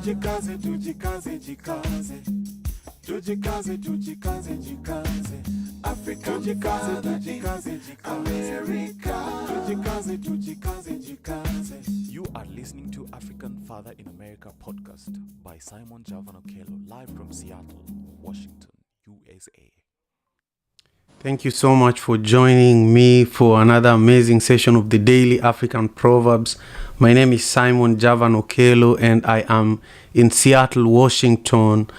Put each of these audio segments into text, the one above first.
Tujikaze, tujikaze, jikaze. Tujikaze, tujikaze, jikaze. Africa, tujikaze, tujikaze, jikaze. America, tujikaze, tujikaze, jikaze. You are listening to African Father in America podcast by Simon Javanokelo, live from Seattle, Washington, USA. Thank you so much for joining me for another amazing session of the Daily African Proverbs. My name is Simon Javanokelo and I am in Seattle, Washington.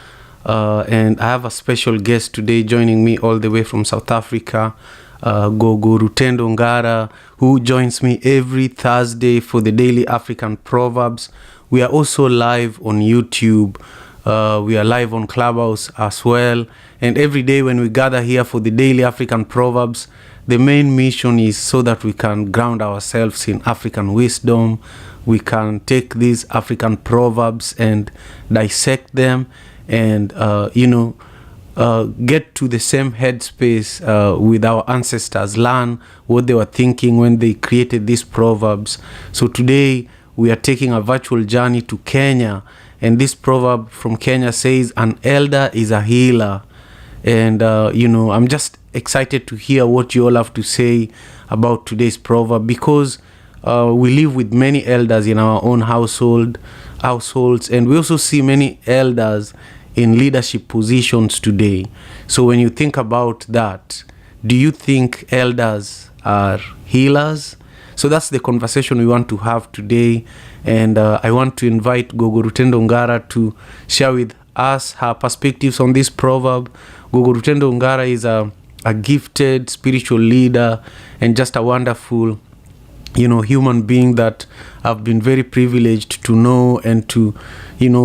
And I have a special guest today joining me all the way from South Africa, Gogo Rutendo Ngara, who joins me every Thursday for the Daily African Proverbs. We are also live on YouTube. We are live on Clubhouse as well. And every day when we gather here for the Daily African Proverbs, the main mission is so that we can ground ourselves in African wisdom. We can take these African proverbs and dissect them and, get to the same headspace with our ancestors, learn what they were thinking when they created these proverbs. So today we are taking a virtual journey to Kenya. And this proverb from Kenya says, an elder is a healer. And, I'm just excited to hear what you all have to say about today's proverb because we live with many elders in our own households. And we also see many elders in leadership positions today. So when you think about that, do you think elders are healers? So that's the conversation we want to have today. And I want to invite Gogo Rutendo Ngara to share with us her perspectives on this proverb. Gogo Rutendo Ngara is a gifted spiritual leader and just a wonderful, human being that I've been very privileged to know and to,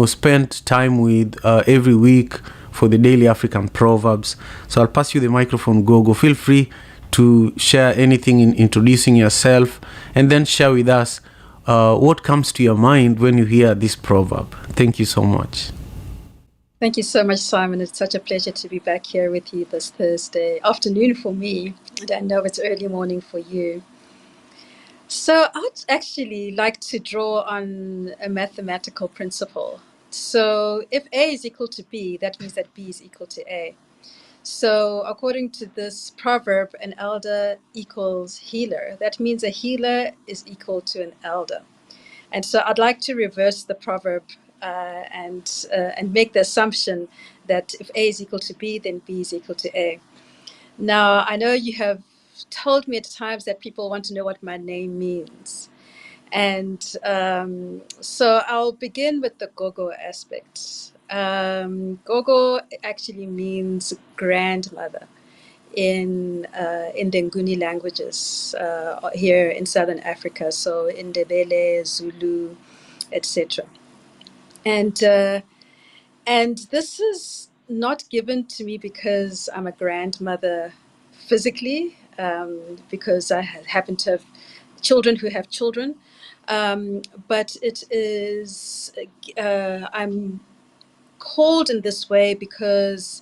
spend time with every week for the Daily African Proverbs. So I'll pass you the microphone, Gogo. Feel free to share anything in introducing yourself and then share with us what comes to your mind when you hear this proverb. Thank you so much. Thank you so much, Simon. It's such a pleasure to be back here with you this Thursday afternoon for me, and I know it's early morning for you. So I'd actually like to draw on a mathematical principle. So if A is equal to B, that means that B is equal to A. So according to this proverb, an elder equals healer. That means a healer is equal to an elder. And so I'd like to reverse the proverb and make the assumption that if A is equal to B, then B is equal to A. Now, I know you have told me at times that people want to know what my name means. And so I'll begin with the Gogo aspect. Gogo actually means grandmother in the Nguni languages here in Southern Africa, so in Ndebele, Zulu, etc. And this is not given to me because I'm a grandmother physically, because I happen to have children who have children, but it is I'm called in this way because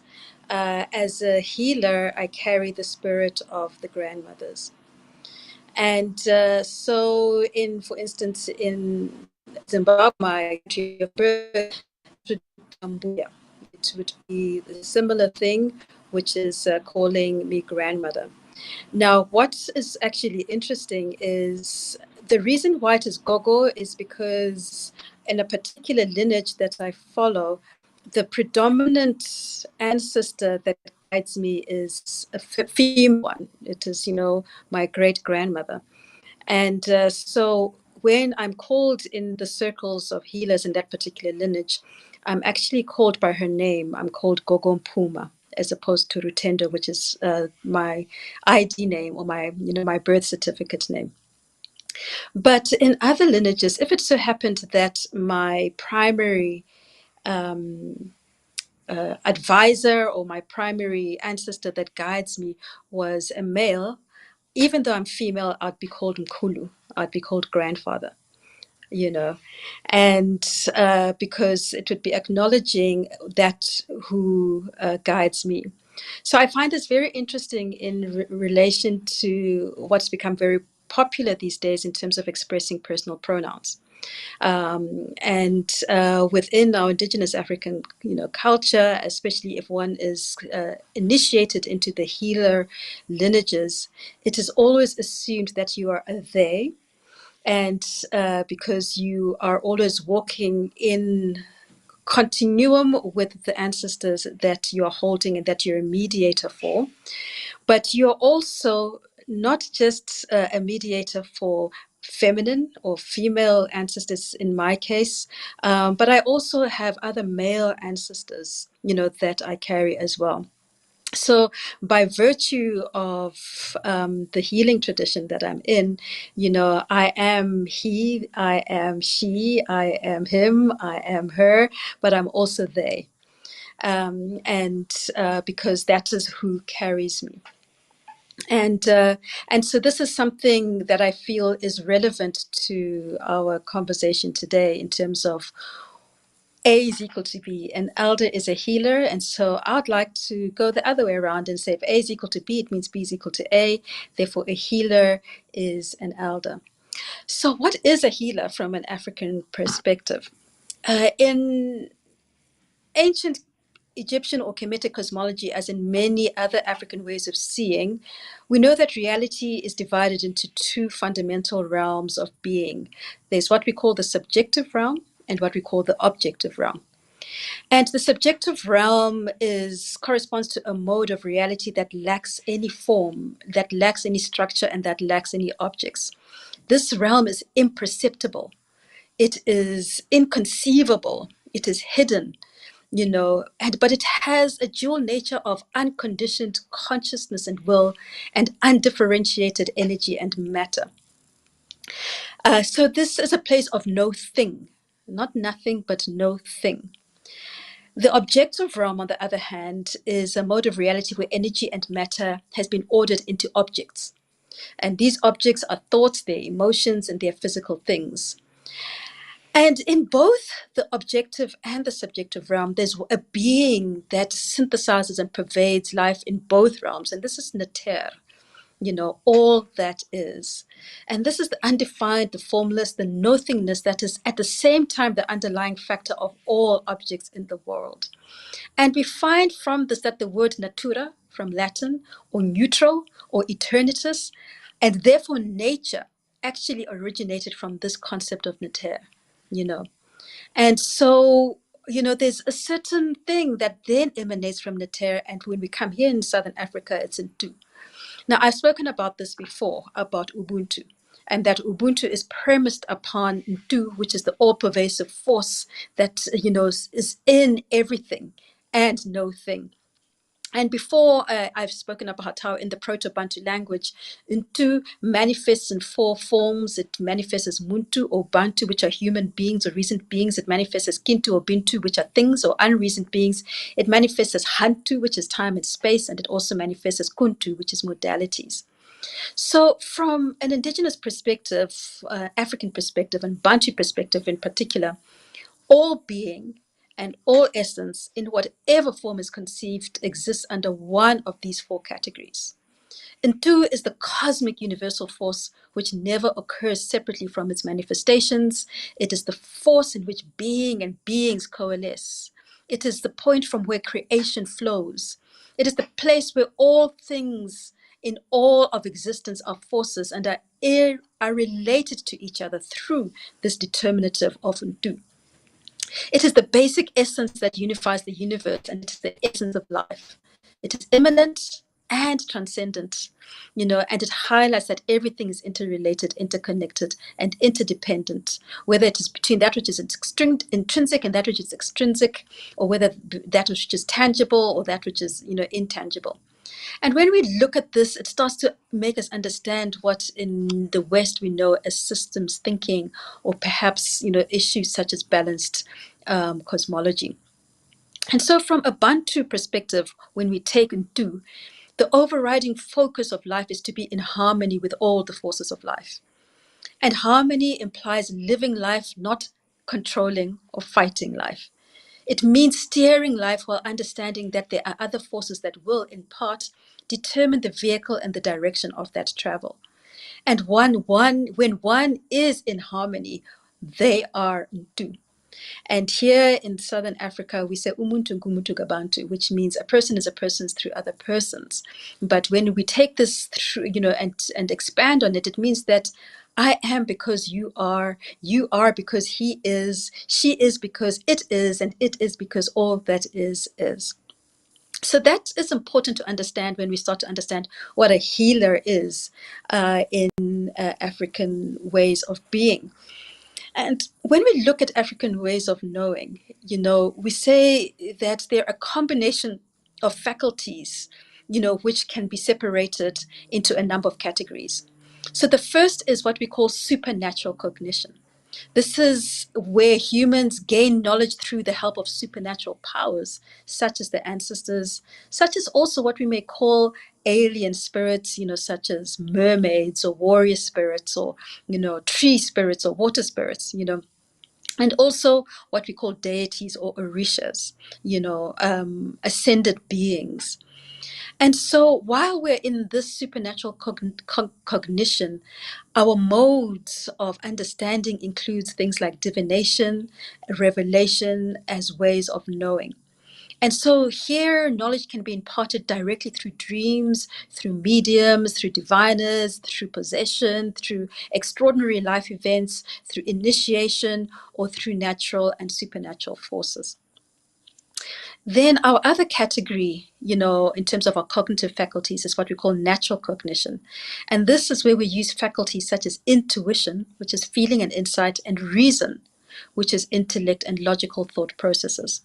as a healer, I carry the spirit of the grandmothers. And so, for instance, in Zimbabwe, my country of birth, it would be a similar thing, which is calling me grandmother. Now, what is actually interesting is the reason why it is Gogo is because in a particular lineage that I follow, the predominant ancestor that guides me is a female one. It is, my great grandmother. And so when I'm called in the circles of healers in that particular lineage, I'm actually called by her name. I'm called Gogo Mpuma, as opposed to Rutendo, which is my ID name or my birth certificate name. But in other lineages, if it so happened that my primary advisor or my primary ancestor that guides me was a male, even though I'm female, I'd be called Mkulu. I'd be called grandfather, and because it would be acknowledging that who guides me. So I find this very interesting in relation to what's become very popular these days in terms of expressing personal pronouns. And within our indigenous African, culture, especially if one is initiated into the healer lineages, it is always assumed that you are a they, and because you are always walking in continuum with the ancestors that you're holding and that you're a mediator for. But you're also not just a mediator for feminine or female ancestors in my case, but I also have other male ancestors, that I carry as well. So, by virtue of the healing tradition that I'm in, I am he, I am she, I am him, I am her, but I'm also they. And because that is who carries me. And so this is something that I feel is relevant to our conversation today in terms of A is equal to B. An elder is a healer, and so I'd like to go the other way around and say if A is equal to B, it means B is equal to A. Therefore, a healer is an elder. So, what is a healer from an African perspective? In ancient Egyptian or Kemetic cosmology, as in many other African ways of seeing, we know that reality is divided into two fundamental realms of being. There's what we call the subjective realm and what we call the objective realm. And the subjective realm corresponds to a mode of reality that lacks any form, that lacks any structure, and that lacks any objects. This realm is imperceptible. It is inconceivable. It is hidden, but it has a dual nature of unconditioned consciousness and will and undifferentiated energy and matter. So this is a place of no thing, not nothing, but no thing. The objective realm, on the other hand, is a mode of reality where energy and matter has been ordered into objects. And these objects are thoughts, their emotions, and their physical things. And in both the objective and the subjective realm, there's a being that synthesizes and pervades life in both realms. And this is Neter, all that is. And this is the undefined, the formless, the nothingness that is at the same time the underlying factor of all objects in the world. And we find from this that the word natura, from Latin, or neutral, or eternitas, and therefore nature, actually originated from this concept of Neter, And so, there's a certain thing that then emanates from Neter, and when we come here in Southern Africa, it's Ntu. Now, I've spoken about this before, about Ubuntu, and that Ubuntu is premised upon Ntu, which is the all-pervasive force that, is in everything and no thing. And before, I've spoken about how in the Proto-Bantu language, Ntu manifests in four forms. It manifests as Muntu or Bantu, which are human beings or reasoned beings. It manifests as Kintu or Bintu, which are things or unreasoned beings. It manifests as Hantu, which is time and space. And it also manifests as Kuntu, which is modalities. So from an indigenous perspective, African perspective, and Bantu perspective in particular, all being and all essence, in whatever form is conceived, exists under one of these four categories. And two is the cosmic universal force, which never occurs separately from its manifestations. It is the force in which being and beings coalesce. It is the point from where creation flows. It is the place where all things in all of existence are forces and are related to each other through this determinative of Ntu. It is the basic essence that unifies the universe, and it is the essence of life. It is immanent and transcendent, and it highlights that everything is interrelated, interconnected, and interdependent, whether it is between that which is intrinsic and that which is extrinsic, or whether that which is tangible or that which is, intangible. And when we look at this, it starts to make us understand what in the West we know as systems thinking, or perhaps, issues such as balanced cosmology. And so from a Bantu perspective, when we take Ntu, the overriding focus of life is to be in harmony with all the forces of life. And harmony implies living life, not controlling or fighting life. It means steering life while understanding that there are other forces that will, in part, determine the vehicle and the direction of that travel. And when one is in harmony, They are Ntu. And here in Southern Africa, we say umuntu ngumuntu gabantu, which means a person is a person through other persons. But when we take this through, and expand on it, it means that I am because you are because he is, she is because it is, and it is because all that is is. So that is important to understand when we start to understand what a healer is in African ways of being. And when we look at African ways of knowing, we say that they're a combination of faculties, which can be separated into a number of categories. So the first is what we call supernatural cognition. This is where humans gain knowledge through the help of supernatural powers, such as the ancestors, such as also what we may call alien spirits, such as mermaids or warrior spirits or, tree spirits or water spirits, and also what we call deities or orishas, ascended beings. And so while we're in this supernatural cognition, our modes of understanding includes things like divination, revelation as ways of knowing. And so here, knowledge can be imparted directly through dreams, through mediums, through diviners, through possession, through extraordinary life events, through initiation, or through natural and supernatural forces. Then our other category, in terms of our cognitive faculties, is what we call natural cognition. And this is where we use faculties such as intuition, which is feeling and insight, and reason, which is intellect and logical thought processes.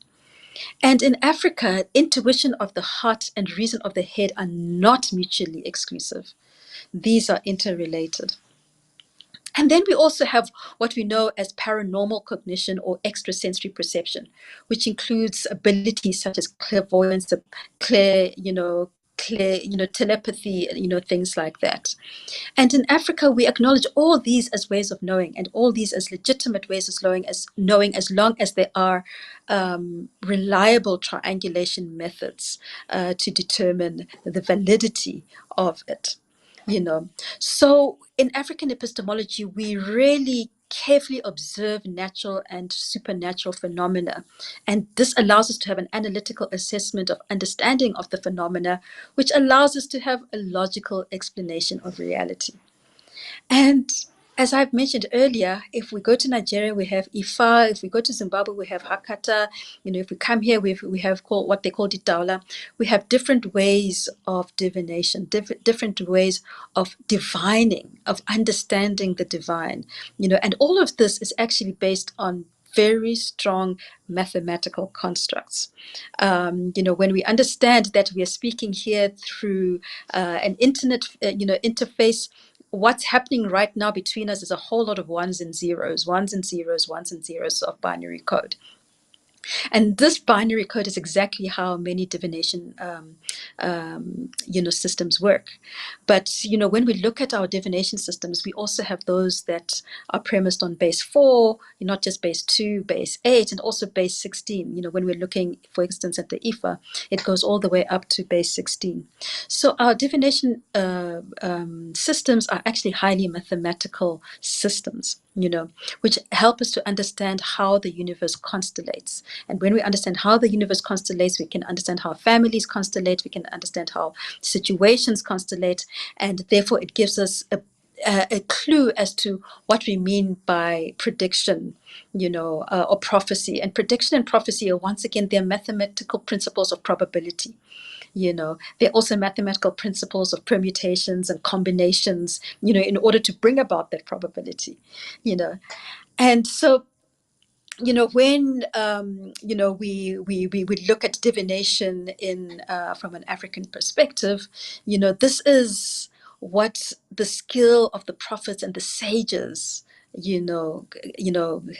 And in Africa, intuition of the heart and reason of the head are not mutually exclusive. These are interrelated. And then we also have what we know as paranormal cognition or extrasensory perception, which includes abilities such as clairvoyance, telepathy, things like that. And in Africa, we acknowledge all these as ways of knowing, and all these as legitimate ways of knowing as long as they are reliable triangulation methods to determine the validity of it. So in African epistemology, we really carefully observe natural and supernatural phenomena, and this allows us to have an analytical assessment of understanding of the phenomena, which allows us to have a logical explanation of reality. And as I've mentioned earlier, if we go to Nigeria, we have Ifa. If we go to Zimbabwe, we have Hakata. If we come here, we have what they call Ditaula. We have different ways of divination, different ways of divining, of understanding the divine. And all of this is actually based on very strong mathematical constructs. When we understand that we are speaking here through an internet, interface, what's happening right now between us is a whole lot of ones and zeros, ones and zeros, ones and zeros of binary code. And this binary code is exactly how many divination, systems work. But, when we look at our divination systems, we also have those that are premised on base 4, not just base 2, base 8, and also base 16. When we're looking, for instance, at the Ifa, it goes all the way up to base 16. So our divination systems are actually highly mathematical systems, which help us to understand how the universe constellates. And when we understand how the universe constellates, we can understand how families constellate, we can understand how situations constellate, and therefore it gives us a clue as to what we mean by prediction, or prophecy. And prediction and prophecy are, once again, they're mathematical principles of probability. They're also mathematical principles of permutations and combinations, in order to bring about that probability, And so, when we look at divination in from an African perspective, this is what the skill of the prophets and the sages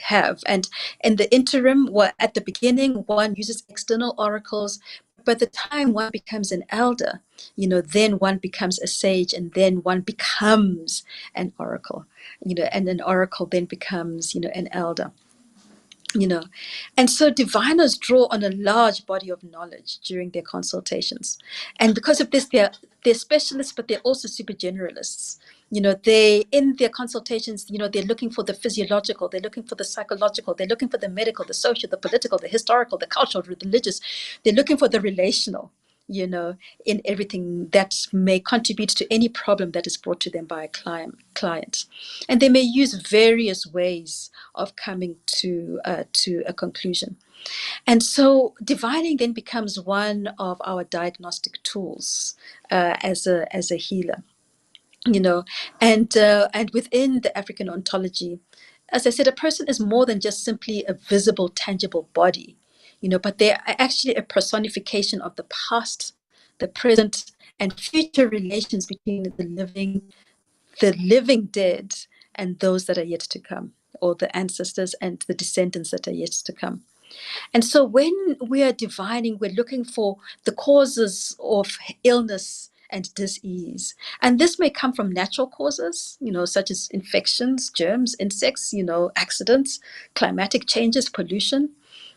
have. And in the interim, at the beginning, one uses external oracles. By the time one becomes an elder, then one becomes a sage, and then one becomes an oracle, and an oracle then becomes, an elder. And so diviners draw on a large body of knowledge during their consultations. And because of this, they're specialists, but they're also super generalists. They, in their consultations, they're looking for the physiological, they're looking for the psychological, they're looking for the medical, the social, the political, the historical, the cultural, the religious. They're looking for the relational, in everything that may contribute to any problem that is brought to them by a client. And they may use various ways of coming to a conclusion. And so divining then becomes one of our diagnostic tools as a healer, and within the African ontology, as I said, a person is more than just simply a visible, tangible body, but they are actually a personification of the past, the present, and future relations between the living dead, and those that are yet to come, or the ancestors and the descendants that are yet to come. And so when we are divining, we're looking for the causes of illness and disease. And this may come from natural causes, such as infections, germs, insects, accidents, climatic changes, pollution,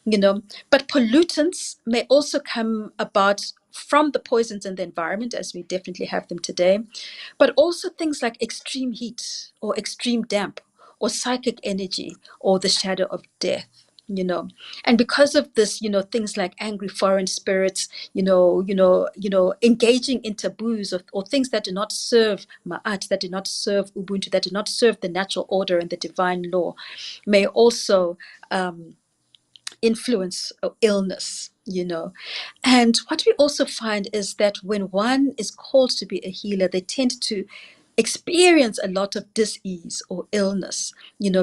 but pollutants may also come about from the poisons in the environment, as we definitely have them today, but also things like extreme heat or extreme damp or psychic energy or the shadow of death. And because of this, things like angry foreign spirits, engaging in taboos or things that do not serve Ma'at, that do not serve Ubuntu, that do not serve the natural order and the divine law, may also influence illness. And what we also find is that when one is called to be a healer, they tend to experience a lot of dis-ease or illness,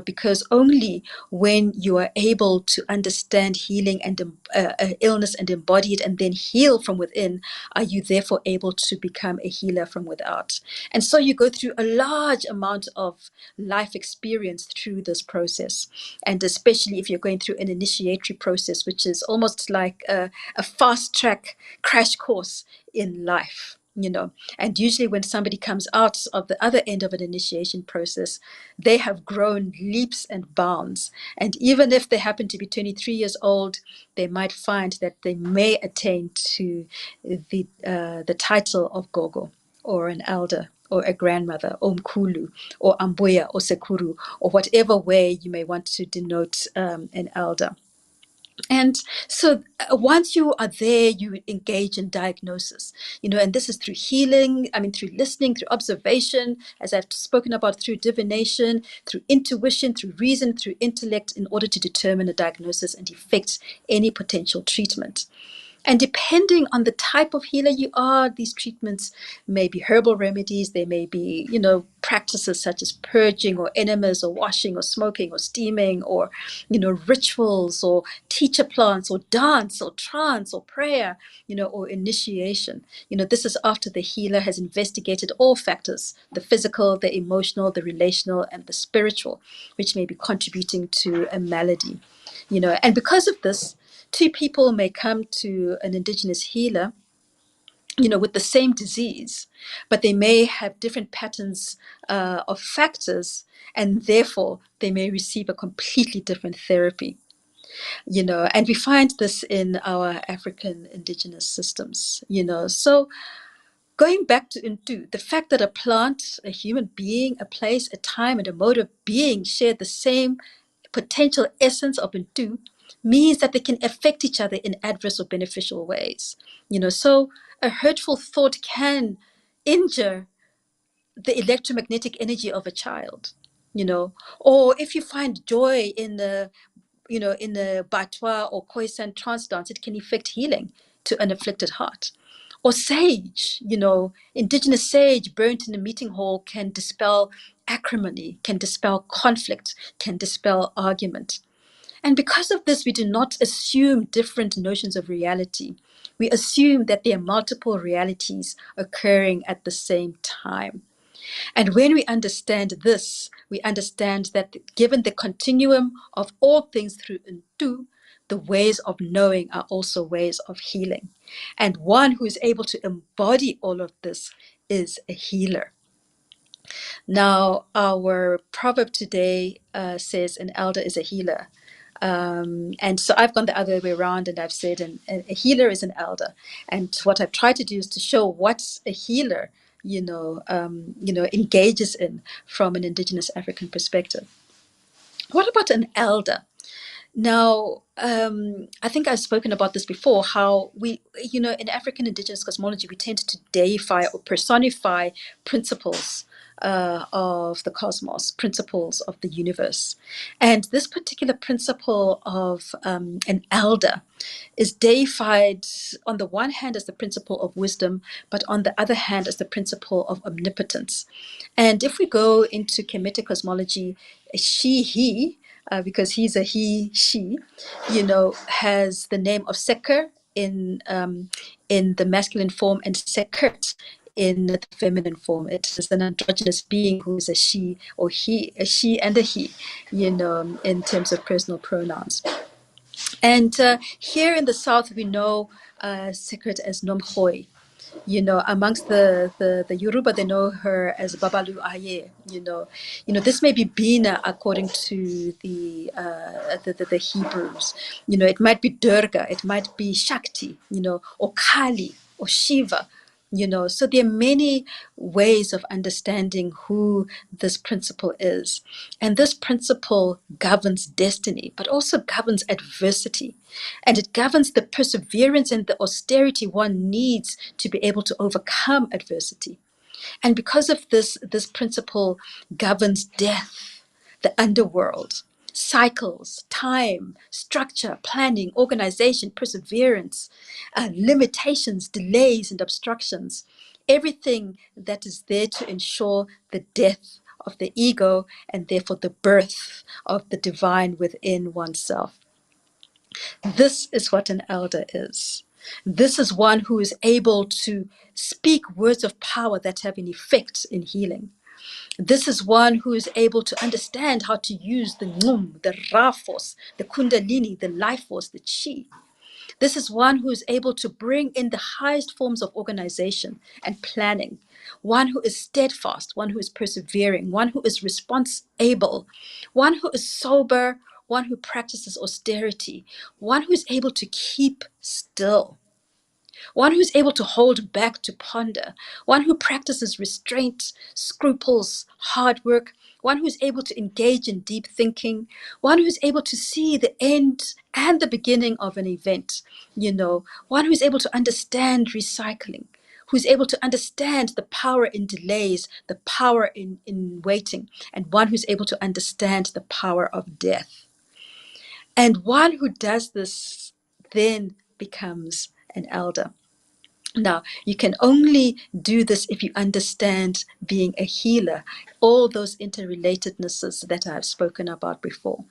because only when you are able to understand healing and illness and embody it and then heal from within, are you therefore able to become a healer from without. And so you go through a large amount of life experience through this process. And especially if you're going through an initiatory process, which is almost like a fast track crash course in life. And usually when somebody comes out of the other end of an initiation process, they have grown leaps and bounds. And even if they happen to be 23 years old, they might find that they may attain to the title of Gogo, or an elder, or a grandmother, or Mkulu, or Amboya, or Sekuru, or whatever way you may want to denote an elder. And so once you are there, you engage in diagnosis, and this is through healing, through listening, through observation, as I've spoken about, through divination, through intuition, through reason, through intellect, in order to determine a diagnosis and effect any potential treatment. And depending on the type of healer you are, these treatments may be herbal remedies. They may be, practices such as purging or enemas or washing or smoking or steaming or, rituals or teacher plants or dance or trance or prayer, or initiation. This is after the healer has investigated all factors, the physical, the emotional, the relational, and the spiritual, which may be contributing to a malady. And because of this, two people may come to an indigenous healer, with the same disease, but they may have different patterns of factors, and therefore they may receive a completely different therapy. And we find this in our African indigenous systems. So going back to Untu, the fact that a plant, a human being, a place, a time, and a mode of being share the same potential essence of Untu means that they can affect each other in adverse or beneficial ways. So a hurtful thought can injure the electromagnetic energy of a child, or if you find joy in the Batwa or Khoisan trance dance, it can effect healing to an afflicted heart. Or sage, indigenous sage burnt in a meeting hall can dispel acrimony, can dispel conflict, can dispel argument. And because of this, we do not assume different notions of reality. We assume that there are multiple realities occurring at the same time. And when we understand this, we understand that given the continuum of all things through Untu, the ways of knowing are also ways of healing. And one who is able to embody all of this is a healer. Now, our proverb today says an elder is a healer. And so I've gone the other way around, and I've said a healer is an elder. And what I've tried to do is to show what a healer engages in from an indigenous African perspective. What about an elder? Now, I think I've spoken about this before, how we, in African indigenous cosmology, we tend to deify or personify principles of the cosmos, principles of the universe. And this particular principle of an elder is deified on the one hand as the principle of wisdom, but on the other hand as the principle of omnipotence. And if we go into Kemetic cosmology, she, he, because he's a he, she, has the name of Seker in the masculine form and Sekert in the feminine form. It is an androgynous being who is a she or he, a she and a he, in terms of personal pronouns. And here in the South, we know Sekert as Nomhoi. Amongst the Yoruba, they know her as Babalu Aye. This may be Bina according to the Hebrews. It might be Durga, it might be Shakti, or Kali or Shiva. So there are many ways of understanding who this principle is. And this principle governs destiny, but also governs adversity. And it governs the perseverance and the austerity one needs to be able to overcome adversity. And because of this principle governs death, the underworld, cycles, time, structure, planning, organization, perseverance, limitations, delays, and obstructions. Everything that is there to ensure the death of the ego and therefore the birth of the divine within oneself. This is what an elder is. This is one who is able to speak words of power that have an effect in healing. This is one who is able to understand how to use the ngum, the ra force, the kundalini, the life force, the chi. This is one who is able to bring in the highest forms of organization and planning, one who is steadfast, one who is persevering, one who is response able, one who is sober, one who practices austerity, one who is able to keep still, one who's able to hold back to ponder, one who practices restraint, scruples, hard work, one who's able to engage in deep thinking, one who's able to see the end and the beginning of an event, one who's able to understand recycling, who's able to understand the power in delays, the power in waiting, and one who's able to understand the power of death. And one who does this then becomes an elder. Now, you can only do this if you understand being a healer, all those interrelatednesses that I've spoken about before.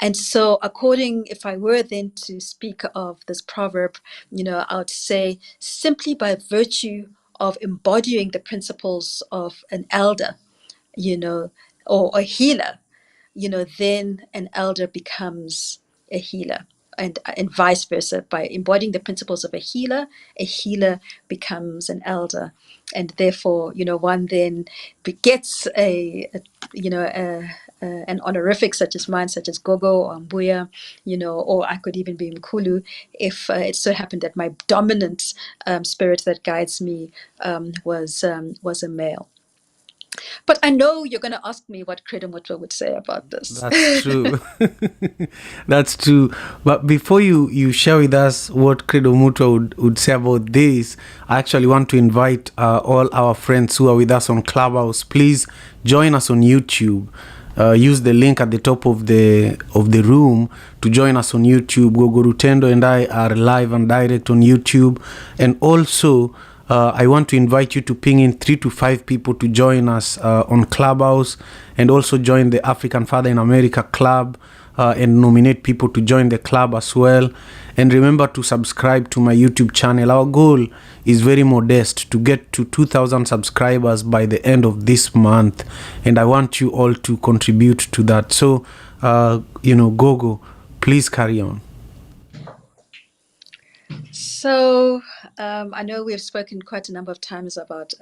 And so, if I were then to speak of this proverb, I would say simply by virtue of embodying the principles of an elder, or a healer, then an elder becomes a healer. And vice versa. By embodying the principles of a healer becomes an elder. And therefore, one then begets an honorific such as mine, such as Gogo or Mbuya, or I could even be Mkulu if it so happened that my dominant spirit that guides me was a male. But I know you're going to ask me what Credo Mutwa would say about this. That's true. That's true. But before you share with us what Credo Mutwa would say about this, I actually want to invite all our friends who are with us on Clubhouse. Please join us on YouTube. Use the link at the top of the room to join us on YouTube. Gogo Rutendo and I are live and direct on YouTube. And also, I want to invite you to ping in 3 to 5 people to join us on Clubhouse, and also join the African Father in America Club, and nominate people to join the club as well. And remember to subscribe to my YouTube channel. Our goal is very modest, to get to 2,000 subscribers by the end of this month. And I want you all to contribute to that. So, Gogo, please carry on. So I know we have spoken quite a number of times about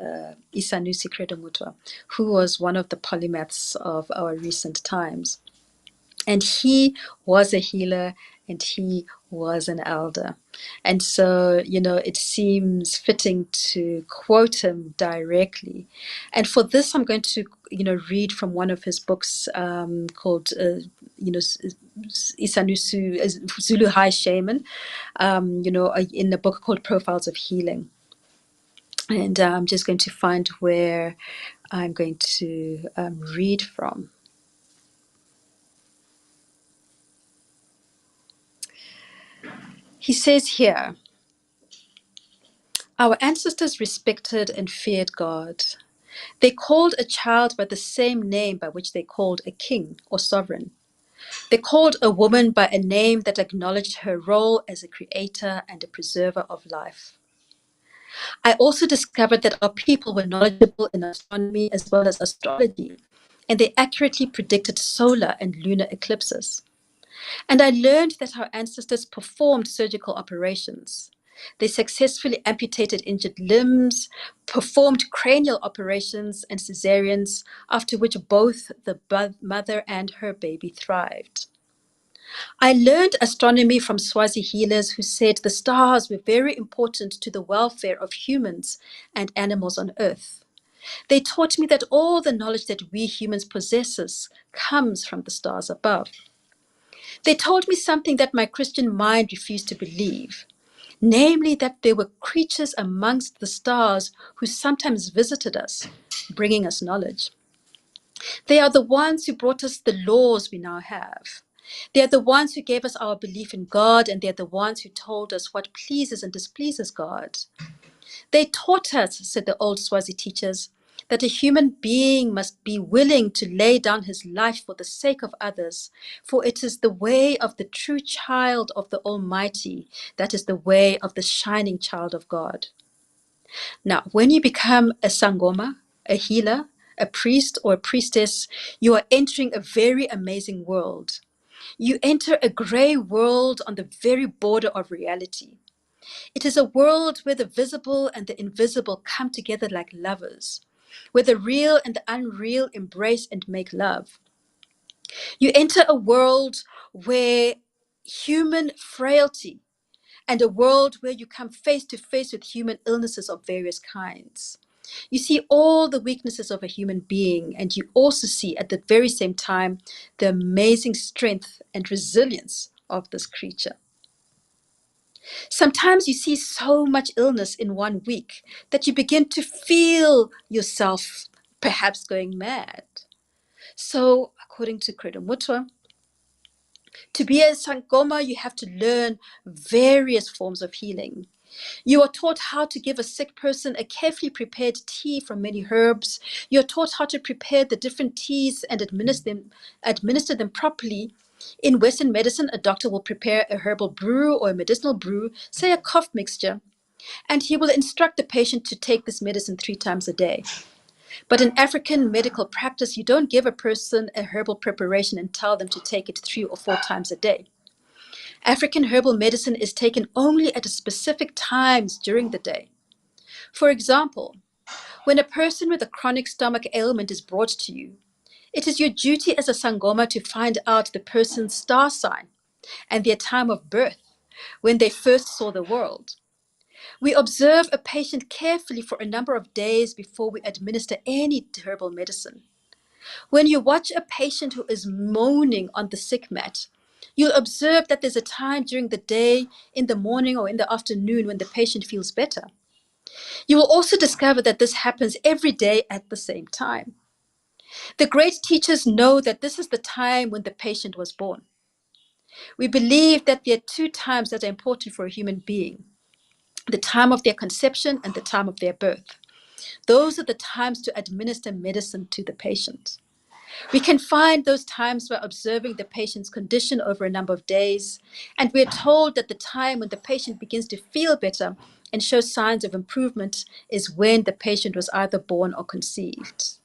Isanusi Credo Mutwa, who was one of the polymaths of our recent times. And he was a healer and he was an elder. And so, it seems fitting to quote him directly. And for this, I'm going to, read from one of his books called, Isanusu, Zulu High Shaman, in a book called Profiles of Healing. And I'm just going to find where I'm going to read from. He says here, our ancestors respected and feared God. They called a child by the same name by which they called a king or sovereign. They called a woman by a name that acknowledged her role as a creator and a preserver of life. I also discovered that our people were knowledgeable in astronomy as well as astrology, and they accurately predicted solar and lunar eclipses. And I learned that our ancestors performed surgical operations. They successfully amputated injured limbs, performed cranial operations and cesareans, after which both the mother and her baby thrived. I learned astronomy from Swazi healers who said the stars were very important to the welfare of humans and animals on Earth. They taught me that all the knowledge that we humans possess comes from the stars above. They told me something that my Christian mind refused to believe, namely that there were creatures amongst the stars who sometimes visited us, bringing us knowledge. They are the ones who brought us the laws we now have. They are the ones who gave us our belief in God, and they are the ones who told us what pleases and displeases God. They taught us, said the old Swazi teachers, that a human being must be willing to lay down his life for the sake of others, for it is the way of the true child of the Almighty, that is the way of the shining child of God. Now, when you become a sangoma, a healer, a priest or a priestess, you are entering a very amazing world. You enter a gray world on the very border of reality. It is a world where the visible and the invisible come together like lovers, where the real and the unreal embrace and make love. You enter a world where human frailty and a world where you come face to face with human illnesses of various kinds. You see all the weaknesses of a human being, and you also see at the very same time the amazing strength and resilience of this creature. Sometimes you see so much illness in 1 week that you begin to feel yourself perhaps going mad. So, according to Credo Mutwa, to be a Sangoma, you have to learn various forms of healing. You are taught how to give a sick person a carefully prepared tea from many herbs. You are taught how to prepare the different teas and administer them properly. In Western medicine, a doctor will prepare a herbal brew or a medicinal brew, say a cough mixture, and he will instruct the patient to take this medicine 3 times a day. But in African medical practice, you don't give a person a herbal preparation and tell them to take it 3 or 4 times a day. African herbal medicine is taken only at specific times during the day. For example, when a person with a chronic stomach ailment is brought to you, it is your duty as a Sangoma to find out the person's star sign and their time of birth when they first saw the world. We observe a patient carefully for a number of days before we administer any herbal medicine. When you watch a patient who is moaning on the sick mat, you'll observe that there's a time during the day, in the morning or in the afternoon when the patient feels better. You will also discover that this happens every day at the same time. The great teachers know that this is the time when the patient was born. We believe that there are 2 times that are important for a human being: the time of their conception and the time of their birth. Those are the times to administer medicine to the patient. We can find those times by observing the patient's condition over a number of days, and we're told that the time when the patient begins to feel better and show signs of improvement is when the patient was either born or conceived.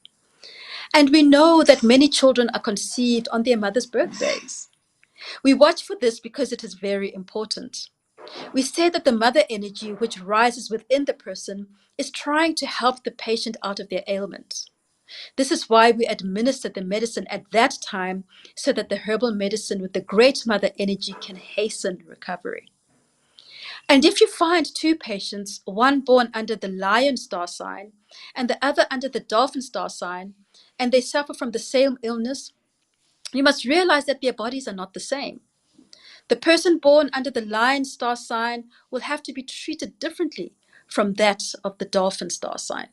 And we know that many children are conceived on their mother's birthdays. We watch for this because it is very important. We say that the mother energy, which rises within the person, is trying to help the patient out of their ailment. This is why we administer the medicine at that time, so that the herbal medicine with the great mother energy can hasten recovery. And if you find two patients, one born under the lion star sign and the other under the dolphin star sign, and they suffer from the same illness, you must realize that their bodies are not the same. The person born under the lion star sign will have to be treated differently from that of the dolphin star sign.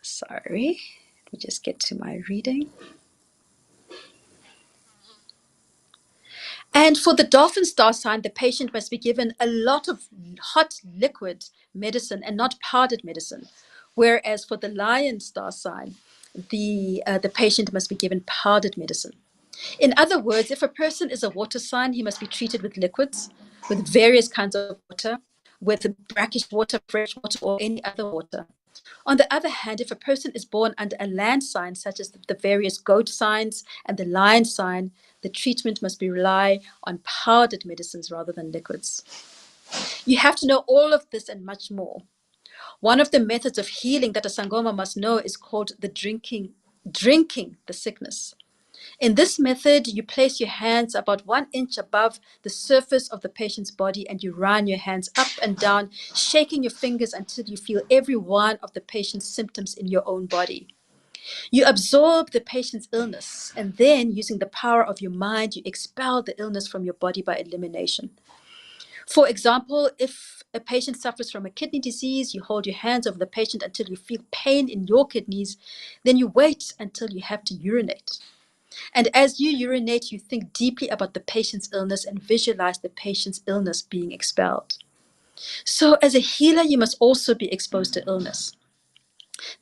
Sorry, let me just get to my reading. And for the dolphin star sign, the patient must be given a lot of hot liquid medicine and not powdered medicine. Whereas for the lion star sign, the patient must be given powdered medicine. In other words, if a person is a water sign, he must be treated with liquids, with various kinds of water, with brackish water, fresh water, or any other water. On the other hand, if a person is born under a land sign, such as the various goat signs and the lion sign, the treatment must be rely on powdered medicines rather than liquids. You have to know all of this and much more. One of the methods of healing that a Sangoma must know is called the drinking the sickness. In this method, you place your hands about 1 inch above the surface of the patient's body and you run your hands up and down, shaking your fingers until you feel every one of the patient's symptoms in your own body. You absorb the patient's illness, and then, using the power of your mind, you expel the illness from your body by elimination. For example, if a patient suffers from a kidney disease, you hold your hands over the patient until you feel pain in your kidneys, then you wait until you have to urinate. And as you urinate, you think deeply about the patient's illness and visualize the patient's illness being expelled. So, as a healer, you must also be exposed to illness.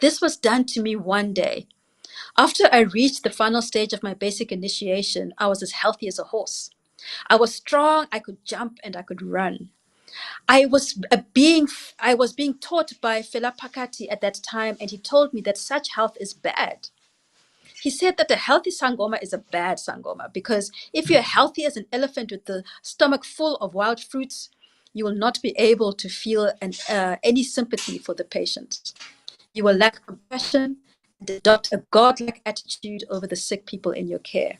This was done to me one day. After I reached the final stage of my basic initiation, I was as healthy as a horse. I was strong, I could jump, and I could run. I was being taught by Fela Pakati at that time, and he told me that such health is bad. He said that a healthy Sangoma is a bad Sangoma because if you're healthy as an elephant with the stomach full of wild fruits, you will not be able to feel any sympathy for the patient. You will lack compassion and adopt a godlike attitude over the sick people in your care.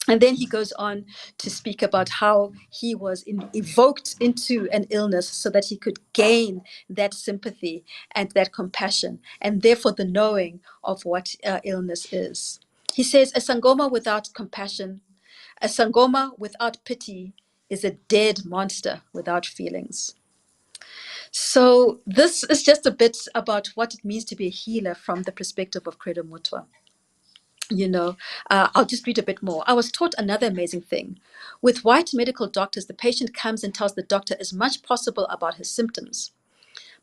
And then he goes on to speak about how he was evoked into an illness so that he could gain that sympathy and that compassion, and therefore the knowing of what illness is. He says, a Sangoma without compassion, a Sangoma without pity is a dead monster without feelings. So this is just a bit about what it means to be a healer from the perspective of Credo Mutwa. I'll just read a bit more. I was taught another amazing thing. With white medical doctors, the patient comes and tells the doctor as much possible about his symptoms.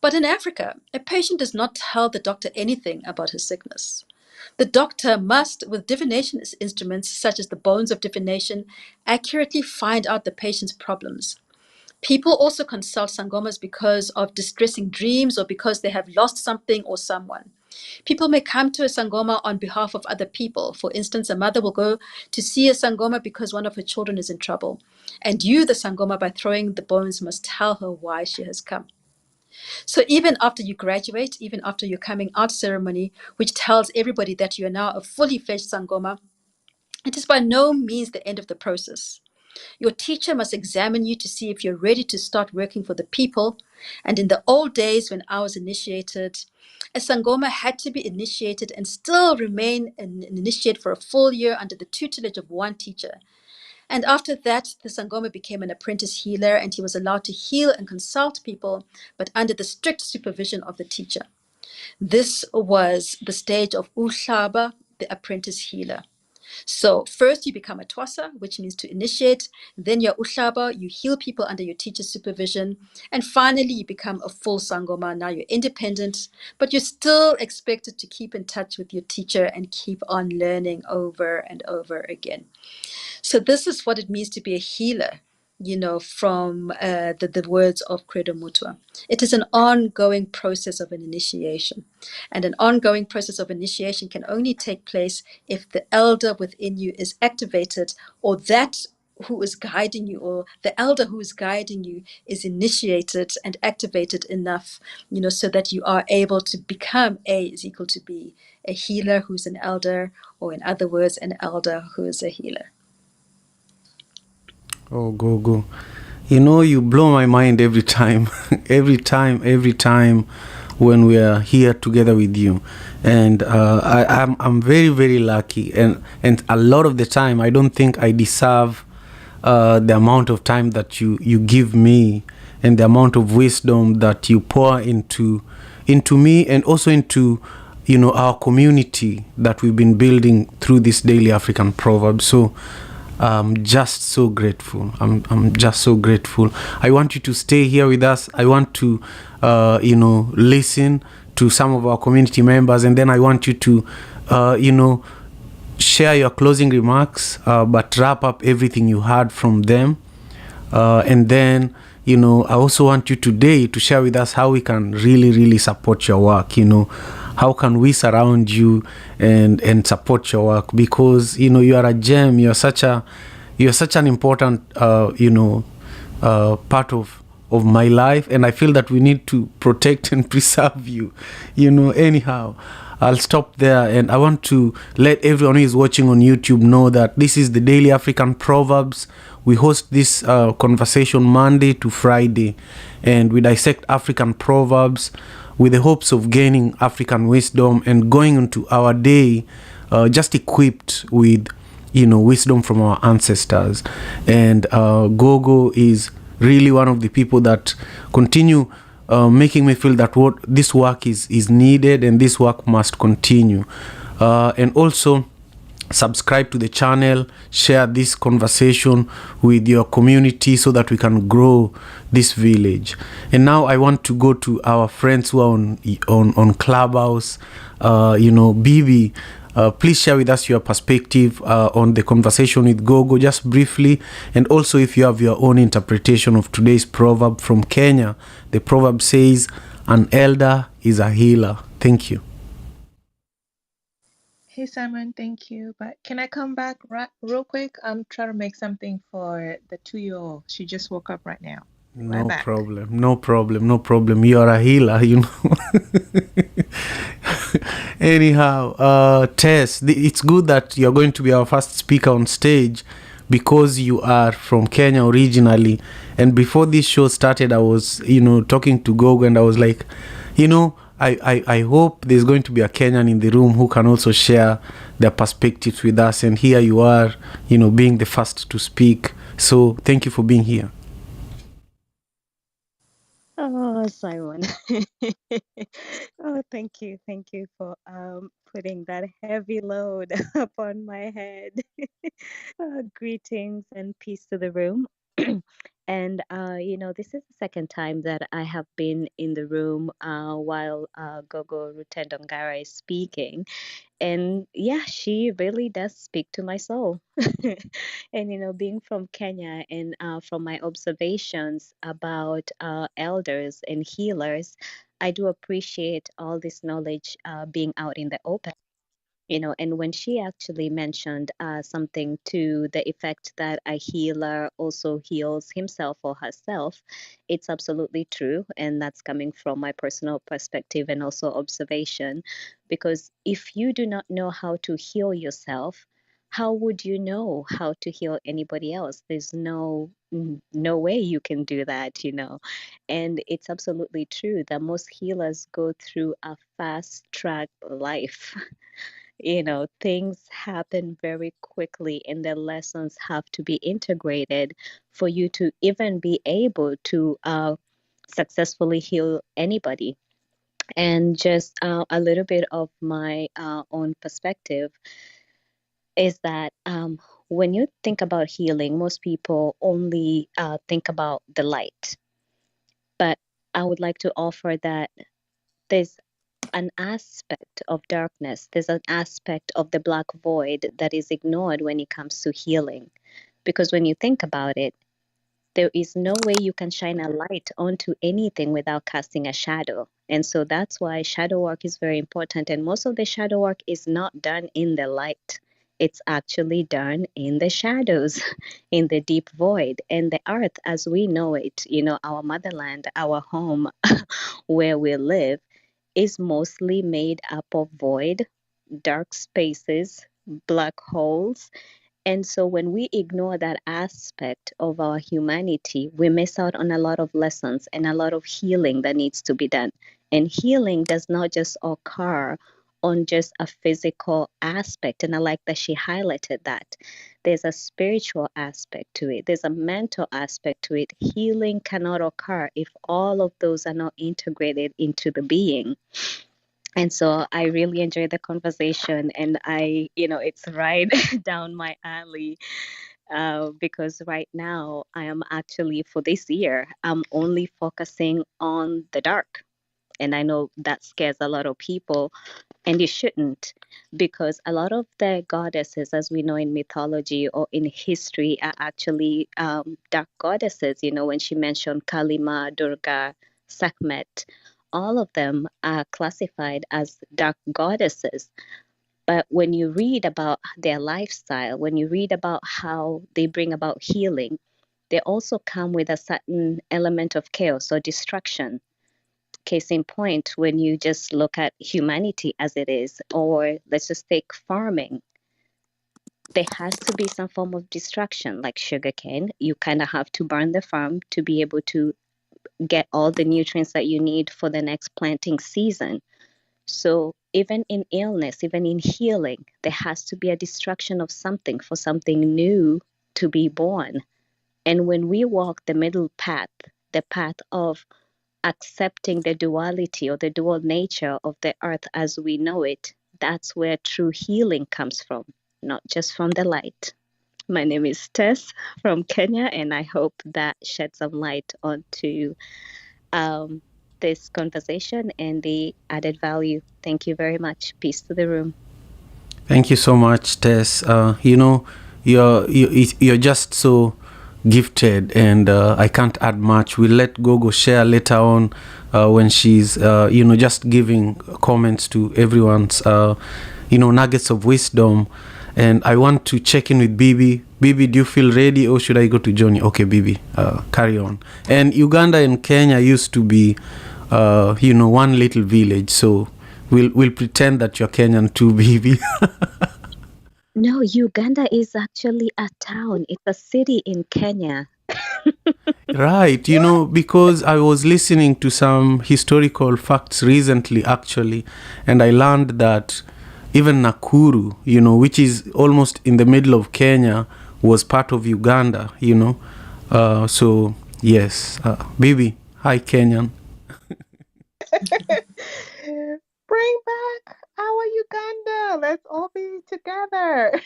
But in Africa, a patient does not tell the doctor anything about his sickness. The doctor must, with divination instruments such as the bones of divination, accurately find out the patient's problems. People also consult Sangomas because of distressing dreams or because they have lost something or someone. People may come to a Sangoma on behalf of other people. For instance, a mother will go to see a Sangoma because one of her children is in trouble. And you, the Sangoma, by throwing the bones, must tell her why she has come. So even after you graduate, even after your coming out ceremony, which tells everybody that you are now a fully fledged Sangoma, it is by no means the end of the process. Your teacher must examine you to see if you're ready to start working for the people. And in the old days when I was initiated, a Sangoma had to be initiated and still remain an initiate for a full year under the tutelage of one teacher. And after that, the Sangoma became an apprentice healer and he was allowed to heal and consult people, but under the strict supervision of the teacher. This was the stage of Uhlaba, the apprentice healer. So first you become a Twasa, which means to initiate. Then you're Uhlaba, you heal people under your teacher's supervision. And finally, you become a full Sangoma. Now you're independent, but you're still expected to keep in touch with your teacher and keep on learning over and over again. So this is what it means to be a healer, from the words of Credo Mutwa. It is an ongoing process of an initiation. And an ongoing process of initiation can only take place if the elder within you is activated, or that who is guiding you, or the elder who is guiding you, is initiated and activated enough, so that you are able to become A is equal to B, a healer who's an elder, or in other words, an elder who is a healer. Oh, Gogo. You blow my mind every time, every time when we are here together with you. And I'm very, very lucky. And a lot of the time, I don't think I deserve the amount of time that you give me, and the amount of wisdom that you pour into me, and also into our community that we've been building through this daily African proverb. So I'm just so grateful. I'm just so grateful. I want you to stay here with us. I want to listen to some of our community members, and then I want you to share your closing remarks, but wrap up everything you heard from them. And then, I also want you today to share with us how we can really, really support your work. How can we surround you and support your work? Because, you are a gem. You're such an important, part of my life. And I feel that we need to protect and preserve you, anyhow. I'll stop there, and I want to let everyone who is watching on YouTube know that this is the Daily African Proverbs. We host this conversation Monday to Friday, and we dissect African proverbs with the hopes of gaining African wisdom and going into our day just equipped with, wisdom from our ancestors. And Gogo is really one of the people that continue making me feel that what this work is needed, and this work must continue. And also subscribe to the channel, share this conversation with your community so that we can grow this village. And now I want to go to our friends who are on Clubhouse. Bibi, please share with us your perspective on the conversation with Gogo, just briefly. And also, if you have your own interpretation of today's proverb from Kenya, the proverb says, "An elder is a healer." Thank you. Hey Simon, thank you. But can I come back real quick? I'm trying to make something for the 2-year-old. She just woke up right now. Right No back. problem. No problem. You are a healer, Anyhow, Tess, it's good that you're going to be our first speaker on stage, because you are from Kenya originally. And before this show started, I was, talking to Gogo, and I was like, I hope there's going to be a Kenyan in the room who can also share their perspectives with us. And here you are, being the first to speak. So thank you for being here. Oh, Simon. Oh, thank you. Thank you for putting that heavy load upon my head. Greetings and peace to the room. And this is the second time that I have been in the room while Gogo Rutendo Ngara is speaking. And yeah, she really does speak to my soul. And being from Kenya, and from my observations about elders and healers, I do appreciate all this knowledge being out in the open. And when she actually mentioned something to the effect that a healer also heals himself or herself, it's absolutely true. And that's coming from my personal perspective and also observation. Because if you do not know how to heal yourself, how would you know how to heal anybody else? There's no way you can do that. And it's absolutely true that most healers go through a fast track life. Things happen very quickly, and the lessons have to be integrated for you to even be able to successfully heal anybody. And just a little bit of my own perspective is that when you think about healing, most people only think about the light. But I would like to offer that there's an aspect of darkness, there's an aspect of the black void that is ignored when it comes to healing. Because when you think about it, there is no way you can shine a light onto anything without casting a shadow. And so that's why shadow work is very important. And most of the shadow work is not done in the light. It's actually done in the shadows, in the deep void. And the earth, as we know it, our motherland, our home, where we live, is mostly made up of void, dark spaces, black holes. And so when we ignore that aspect of our humanity, we miss out on a lot of lessons and a lot of healing that needs to be done. And healing does not just occur on just a physical aspect. And I like that she highlighted that. There's a spiritual aspect to it, there's a mental aspect to it. Healing cannot occur if all of those are not integrated into the being. And so I really enjoyed the conversation, and it's right down my alley, because right now I am actually, for this year, I'm only focusing on the dark. And I know that scares a lot of people, and you shouldn't, because a lot of the goddesses, as we know in mythology or in history, are actually dark goddesses. When she mentioned Kalima, Durga, Sekhmet, all of them are classified as dark goddesses. But when you read about their lifestyle, when you read about how they bring about healing, they also come with a certain element of chaos or destruction. Case in point, when you just look at humanity as it is, or let's just take farming, there has to be some form of destruction, like sugarcane. You kind of have to burn the farm to be able to get all the nutrients that you need for the next planting season. So even in illness, even in healing, there has to be a destruction of something for something new to be born. And when we walk the middle path, the path of accepting the duality or the dual nature of the earth as we know it, that's where true healing comes from, not just from the light. My name is Tess from Kenya, and I hope that sheds some light onto this conversation and the added value. Thank you very much. Peace to the room. Thank you so much, Tess. You're just so gifted, and I can't add much. We'll let Gogo share later on when she's just giving comments to everyone's nuggets of wisdom. And I want to check in with Bibi. Bibi, do you feel ready, or should I go to Johnny? Okay, Bibi, carry on. And Uganda and Kenya used to be one little village, so we'll pretend that you're Kenyan too, Bibi. No, Uganda is actually a town. It's a city in Kenya. Right, because I was listening to some historical facts recently, actually, and I learned that even Nakuru, which is almost in the middle of Kenya, was part of Uganda, So, yes, Bibi, hi, Kenyan. Bring back our Uganda. Let's all be together.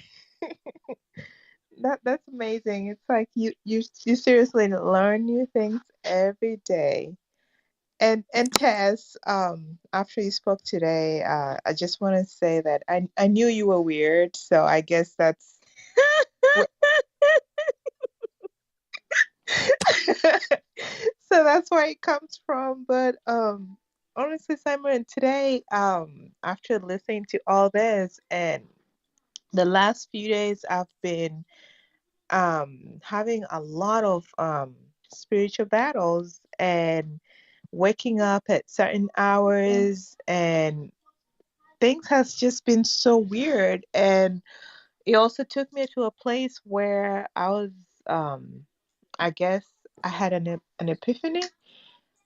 That's amazing. It's like you seriously learn new things every day. And Tess, after you spoke today, I just want to say that I knew you were weird, so I guess that's so that's where it comes from. But honestly, Simon, today, after listening to all this, and the last few days I've been having a lot of spiritual battles and waking up at certain hours, and things has just been so weird. And it also took me to a place where I was I guess I had an epiphany,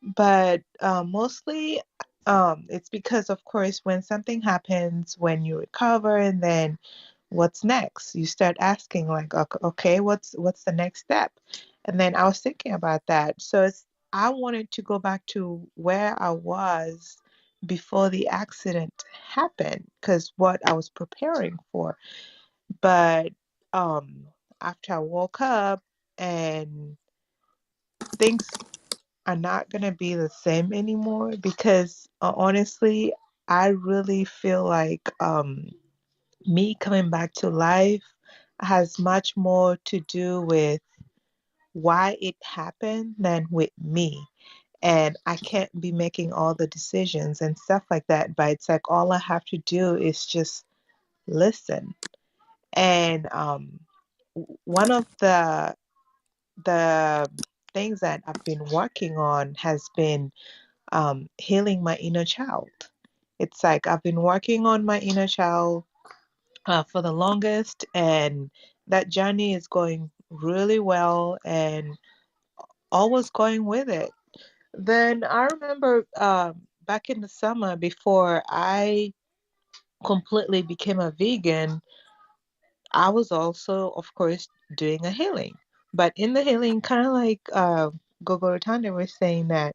but mostly it's because, of course, when something happens, when you recover, and then what's next, you start asking like, okay, what's the next step? And then I was thinking about that. So I wanted to go back to where I was before the accident happened, because what I was preparing for. But after I woke up, and things are not going to be the same anymore, because honestly, I really feel like me coming back to life has much more to do with why it happened than with me. And I can't be making all the decisions and stuff like that, but it's like all I have to do is just listen. And one of the things that I've been working on has been healing my inner child. It's like I've been working on my inner child for the longest, and that journey is going really well and always going with it. Then I remember back in the summer before I completely became a vegan, I was also, of course, doing a healing. But in the healing, kind of like Gogo Rutendo was saying that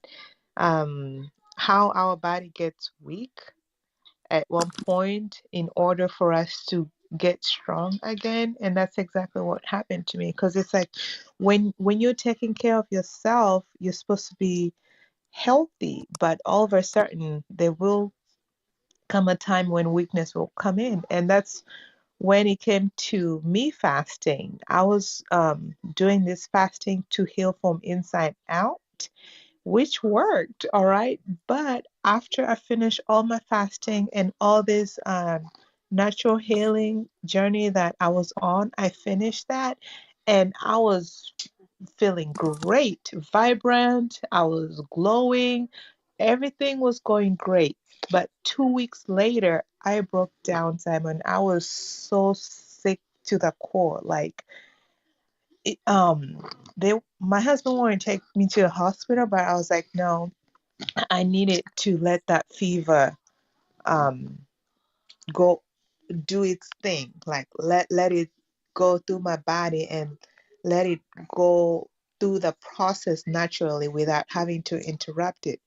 how our body gets weak at one point in order for us to get strong again, and that's exactly what happened to me. Because it's like when you're taking care of yourself, you're supposed to be healthy, but all of a sudden there will come a time when weakness will come in, and that's when it came to me fasting. I was doing this fasting to heal from inside out, which worked, all right. But after I finished all my fasting and all this natural healing journey that I was on, I finished that and I was feeling great, vibrant, I was glowing, everything was going great. But 2 weeks later, I broke down, Simon. I was so sick to the core. Like, it, my husband wanted to take me to the hospital, but I was like, no, I needed to let that fever um go do its thing. Like let it go through my body and let it go through the process naturally without having to interrupt it.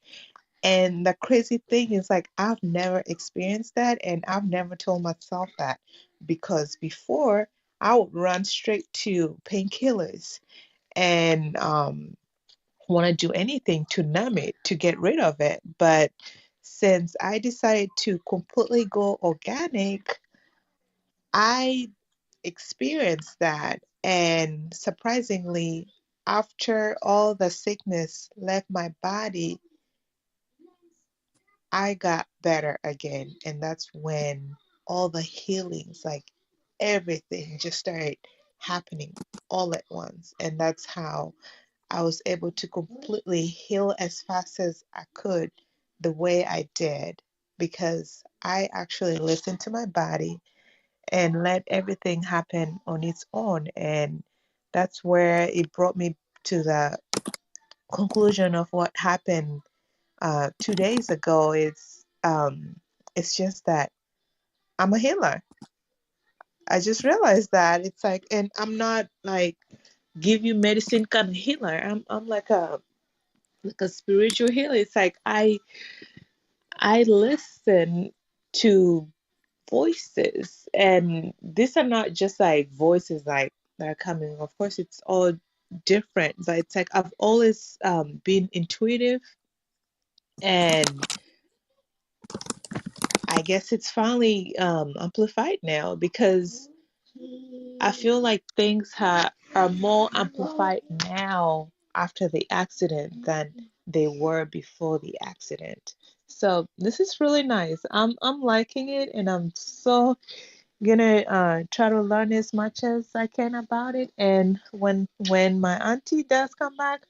And the crazy thing is like I've never experienced that and I've never told myself that because before I would run straight to painkillers and want to do anything to numb it, to get rid of it. But since I decided to completely go organic, I experienced that. And surprisingly, after all the sickness left my body, I got better again. And that's when all the healings, like everything, just started happening all at once. And that's how I was able to completely heal as fast as I could the way I did because I actually listened to my body and let everything happen on its own. And that's where it brought me to the conclusion of what happened 2 days ago. It's just that I'm a healer. I just realized that it's like, and I'm not like give you medicine kind of healer. I'm like a spiritual healer. It's like I listen to voices, and these are not just like voices like that are coming. Of course, it's all different, but it's like I've always been intuitive, and I guess it's finally amplified now because I feel like are more amplified now after the accident than they were before the accident. So this is really nice. I'm liking it, and I'm so gonna try to learn as much as I can about it. And when my auntie does come back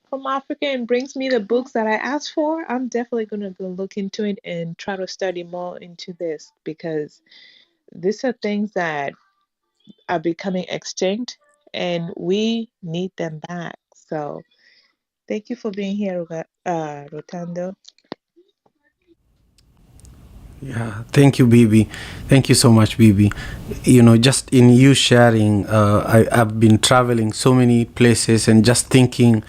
from Africa and brings me the books that I asked for, I'm definitely gonna go look into it and try to study more into this because these are things that are becoming extinct and we need them back. So thank you for being here, Rotando. Yeah, thank you, Bibi. Thank you so much, Bibi. You know, just in you sharing, I've been traveling so many places and just thinking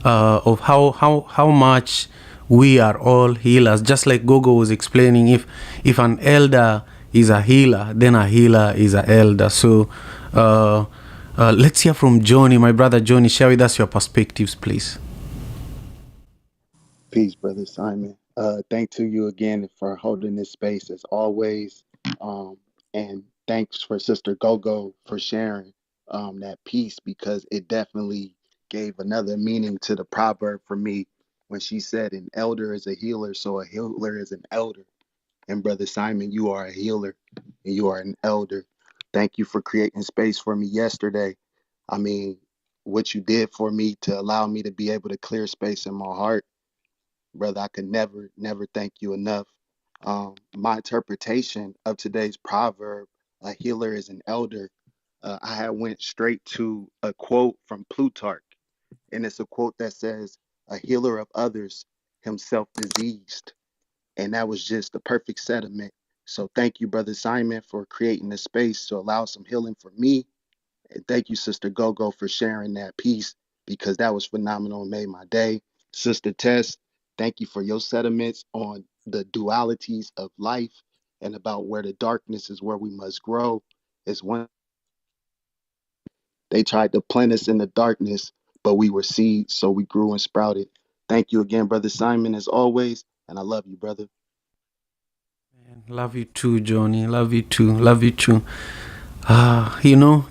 of how much we are all healers. Just like Gogo was explaining, if an elder is a healer, then a healer is an elder. So let's hear from Johnny, my brother Johnny. Share with us your perspectives, please. Peace, Brother Simon. Thank to you again for holding this space as always. Um, and thanks for Sister Gogo for sharing that piece because it definitely gave another meaning to the proverb for me when she said an elder is a healer, so a healer is an elder. And Brother Simon, you are a healer and you are an elder. Thank you for creating space for me yesterday. I mean, what you did for me to allow me to be able to clear space in my heart, brother, I could never thank you enough. My interpretation of today's proverb, a healer is an elder, I had went straight to a quote from Plutarch, and it's a quote that says, "A healer of others, himself diseased," and that was just the perfect sentiment. So thank you, brother Simon, for creating the space to allow some healing for me, and thank you, Sister Gogo, for sharing that piece because that was phenomenal and made my day. Sister Tess, thank you for your sentiments on the dualities of life and about where the darkness is where we must grow. It's one they tried to plant us in the darkness, but we were seeds, so we grew and sprouted. Thank you again, Brother Simon, as always, and I love you, brother. Love you too, Johnny. Love you too. Love you too.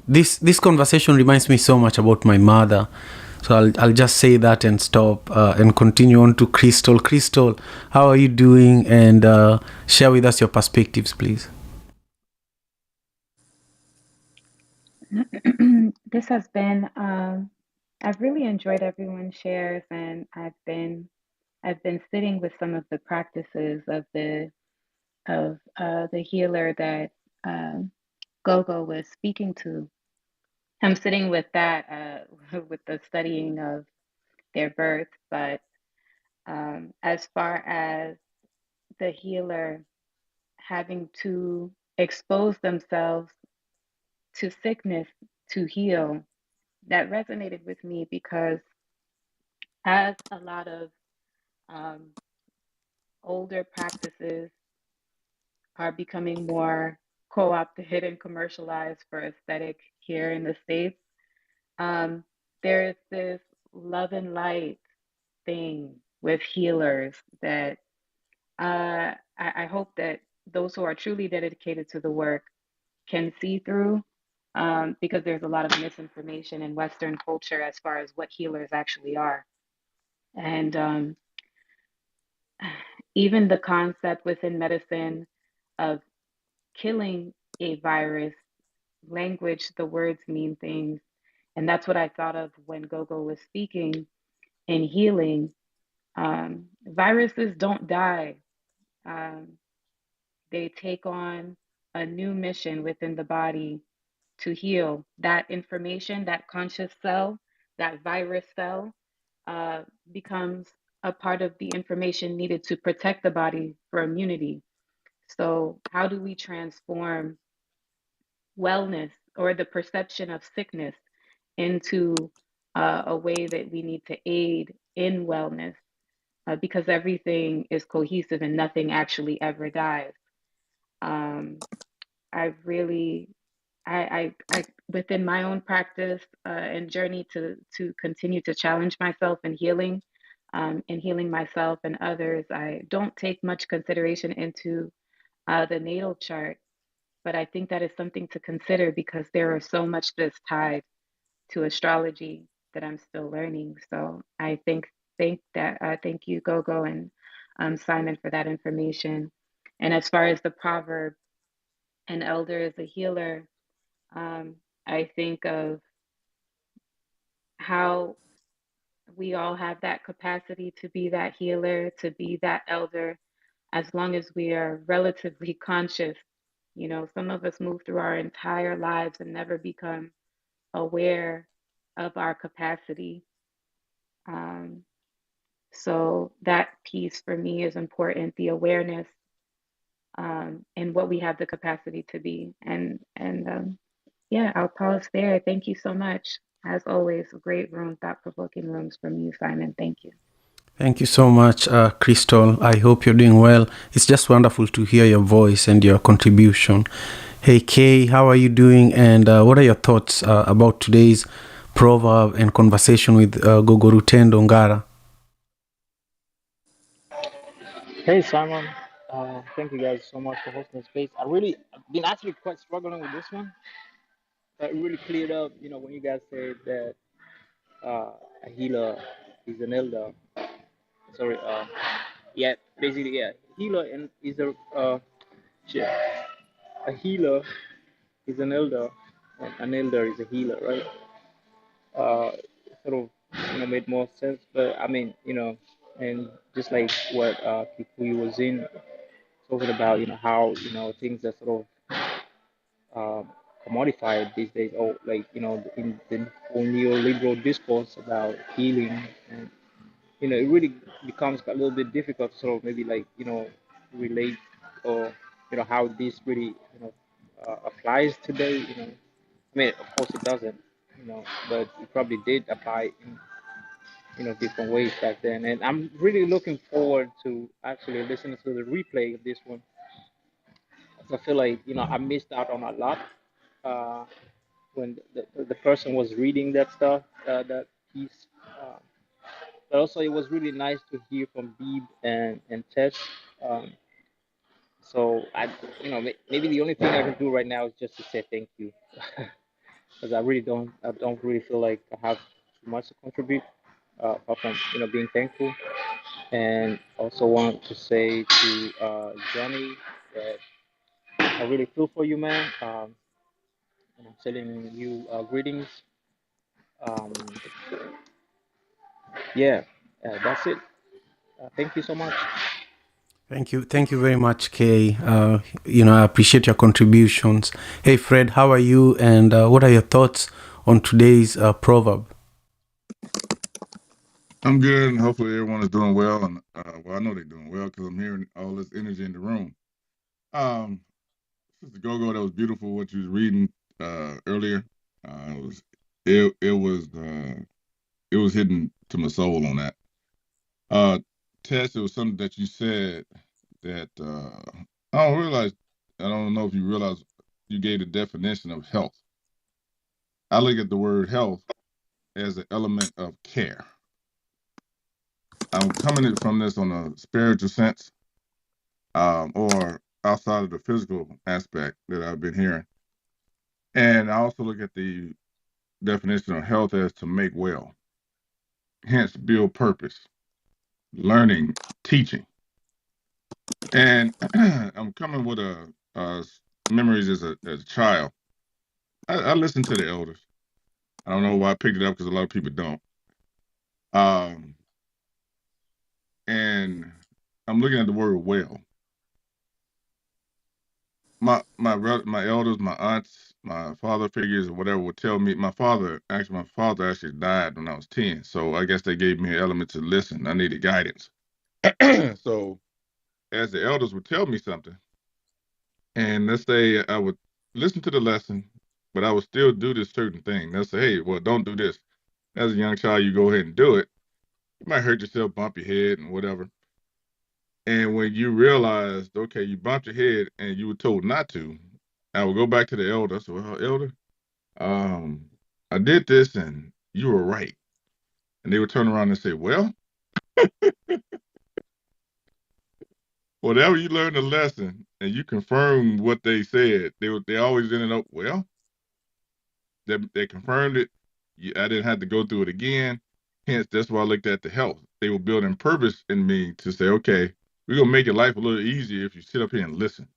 This conversation reminds me so much about my mother. So I'll just say that and stop and continue on to Crystal. Crystal, how are you doing? And share with us your perspectives, please. This has been I've really enjoyed everyone's shares, and I've been sitting with some of the practices of the healer that Gogo was speaking to. I'm sitting with that with the studying of their birth, but as far as the healer having to expose themselves to sickness to heal, that resonated with me because as a lot of um, older practices are becoming more co-opted and commercialized for aesthetic here in the States, um, there's this love and light thing with healers that I hope that those who are truly dedicated to the work can see through, because there's a lot of misinformation in Western culture as far as what healers actually are. And even the concept within medicine of killing a virus, language, the words mean things. And that's what I thought of when Gogo was speaking in healing. Viruses don't die, um, they take on a new mission within the body to heal. That information, that conscious cell, that virus cell, uh, becomes a part of the information needed to protect the body for immunity. So, how do we transform wellness or the perception of sickness into a way that we need to aid in wellness? Because everything is cohesive and nothing actually ever dies. Um, I really, I within my own practice and journey to continue to challenge myself in healing, in healing myself and others, I don't take much consideration into the natal chart, but I think that is something to consider because there are so much that's tied to astrology that I'm still learning. So I thank you, Gogo and Simon, for that information. And as far as the proverb, an elder is a healer, um, I think of how we all have that capacity to be that healer, to be that elder, as long as we are relatively conscious. You know, some of us move through our entire lives and never become aware of our capacity. Um, so that piece for me is important, the awareness, and what we have the capacity to be. And yeah, I'll pause there. Thank you so much. As always, great room, thought-provoking rooms from you, Simon. Thank you. Thank you so much, Crystal. I hope you're doing well. It's just wonderful to hear your voice and your contribution. Hey, Kay, how are you doing? And what are your thoughts about today's proverb and conversation with Gogo Rutendo Ngara? Hey Simon, thank you guys so much for hosting the space. I've been actually quite struggling with this one, but it really cleared up, when you guys said that a healer is an elder. Sorry, yeah, basically, yeah, healer and is shit. A healer he's an elder, and an elder is a healer, right? Sort of made more sense. But I mean, and just like what Kikuyu was in talking about, how things are sort of commodified these days, or like in the whole neoliberal discourse about healing, and it really becomes a little bit difficult to sort of maybe like relate, or how this really applies today. I mean, of course it doesn't, but it probably did apply in different ways back then. And I'm really looking forward to actually listening to the replay of this one. 'Cause I feel like I missed out on a lot uh, when the person was reading that stuff, that piece. Uh, but also, it was really nice to hear from Beeb and Tess. Um, so maybe the only thing I can do right now is just to say thank you, because I don't really feel like I have too much to contribute, apart from being thankful. And also want to say to Johnny that I really feel for you, man. And I'm sending you greetings. Um, yeah, that's it. Thank you so much. Thank you very much, Kay. I appreciate your contributions. Hey, Fred, how are you? And what are your thoughts on today's proverb? I'm good, and hopefully everyone is doing well. And well, I know they're doing well because I'm hearing all this energy in the room. Um, Sister Gogo, that was beautiful what you was reading earlier. It was it was hitting to my soul on that. Uh, Tess, it was something that you said that I don't realize. I don't know if you realize you gave the definition of health. I look at the word health as an element of care. I'm coming from this on a spiritual sense, or outside of the physical aspect that I've been hearing. And I also look at the definition of health as to make well, hence build purpose, learning, teaching. And I'm coming with memories as a child. I listened to the elders. I don't know why I picked it up because a lot of people don't. Um, and I'm looking at the word well. My elders, my aunts, my father figures or whatever would tell me. My father actually died when I was 10, so I guess they gave me an element to listen. I needed guidance. So as the elders would tell me something, and let's say I would listen to the lesson, but I would still do this certain thing. They'll say, "Hey, well, don't do this." As a young child, you go ahead and do it. You might hurt yourself, bump your head, and whatever. And when you realized, okay, you bumped your head and you were told not to, I would go back to the elder. So, well, elder, um, I did this and you were right. And they would turn around and say, well, whatever you learned a lesson and you confirmed what they said, they always ended up, well, they confirmed it. I didn't have to go through it again. Hence, that's why I looked at the health. They were building purpose in me to say, okay, we're gonna make your life a little easier if you sit up here and listen.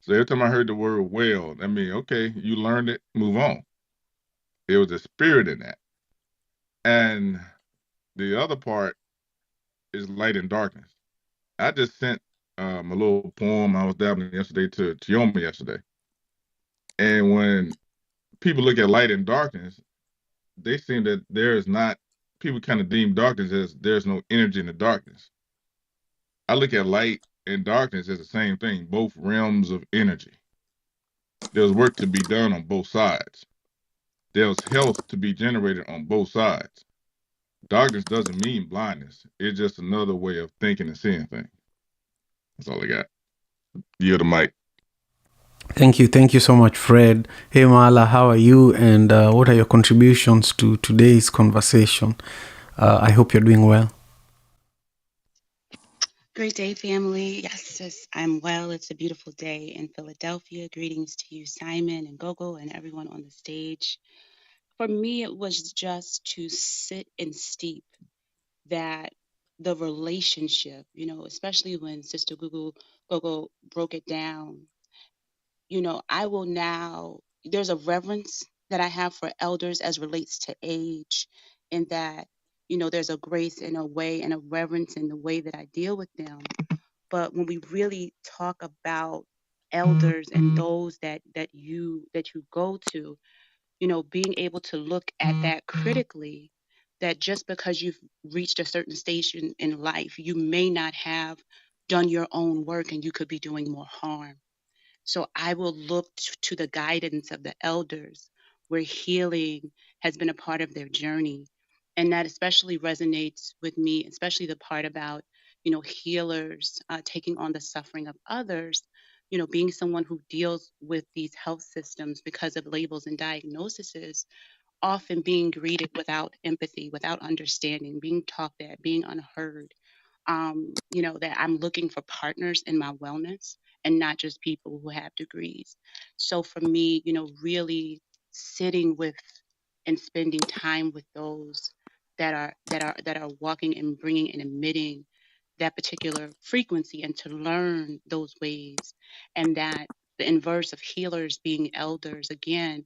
So every time I heard the word well, I mean, okay, you learned it, move on. There was a spirit in that. And the other part is light and darkness. I just sent a little poem I was dabbling yesterday to Chioma yesterday. And when people look at light and darkness, they seem that there is not, people kind of deem darkness as there's no energy in the darkness. I look at light and darkness as the same thing, both realms of energy. There's work to be done on both sides. There's health to be generated on both sides. Darkness doesn't mean blindness. It's just another way of thinking and seeing things. That's all I got. Yield the mic. Thank you so much, Fred. Hey, Mala, how are you? And what are your contributions to today's conversation? I hope you're doing well. Great day, family. Yes, I'm well. It's a beautiful day in Philadelphia. Greetings to you, Simon and Gogo, and everyone on the stage. For me, it was just to sit and steep that the relationship, especially when Sister Gogo broke it down, I will now, there's a reverence that I have for elders as relates to age, in that, there's a grace in a way and a reverence in the way that I deal with them. But when we really talk about elders and those that you go to, being able to look at that critically, that just because you've reached a certain stage in life, you may not have done your own work and you could be doing more harm. So I will look to the guidance of the elders where healing has been a part of their journey. And that especially resonates with me, especially the part about, healers taking on the suffering of others, being someone who deals with these health systems because of labels and diagnoses, often being greeted without empathy, without understanding, being talked at, being unheard. That I'm looking for partners in my wellness and not just people who have degrees. So for me, really sitting with and spending time with those that are walking and bringing and emitting that particular frequency, and to learn those ways, and that the inverse of healers being elders, again,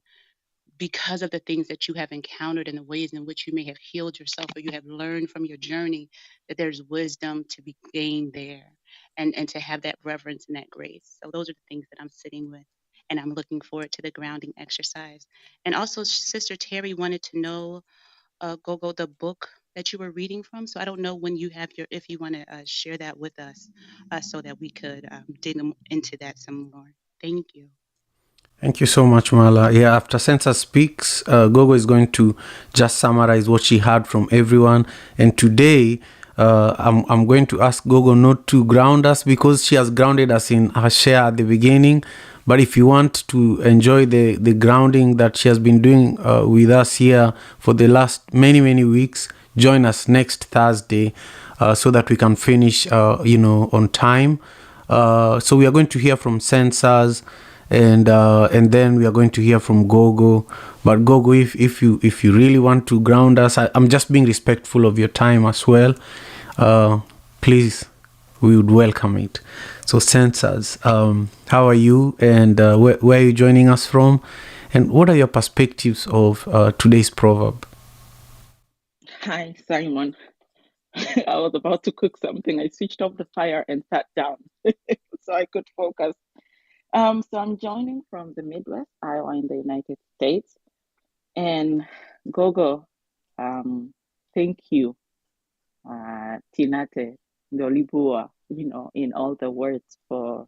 because of the things that you have encountered and the ways in which you may have healed yourself or you have learned from your journey, that there's wisdom to be gained there, and to have that reverence and that grace. So those are the things that I'm sitting with, and I'm looking forward to the grounding exercise. And also, Sister Terry wanted to know, Gogo, the book that you were reading from. So I don't know when you have if you want to share that with us, so that we could dig into that some more. Thank you. Thank you so much, Mala. Yeah, after Sensa speaks, Gogo is going to just summarize what she heard from everyone. And today, I'm going to ask Gogo not to ground us because she has grounded us in her share at the beginning. But if you want to enjoy the grounding that she has been doing with us here for the last many, many weeks, join us next Thursday so that we can finish, on time. So we are going to hear from Sensors, and then we are going to hear from Gogo. But Gogo, if you really want to ground us, I'm just being respectful of your time as well. Please, we would welcome it. So Sensors, how are you, and where are you joining us from, and what are your perspectives of today's proverb? Hi, Simon. I was about to cook something. I switched off the fire and sat down so I could focus. So I'm joining from the Midwest, Iowa, in the United States. And Gogo, thank you, Tinate, Dolibua, in all the words for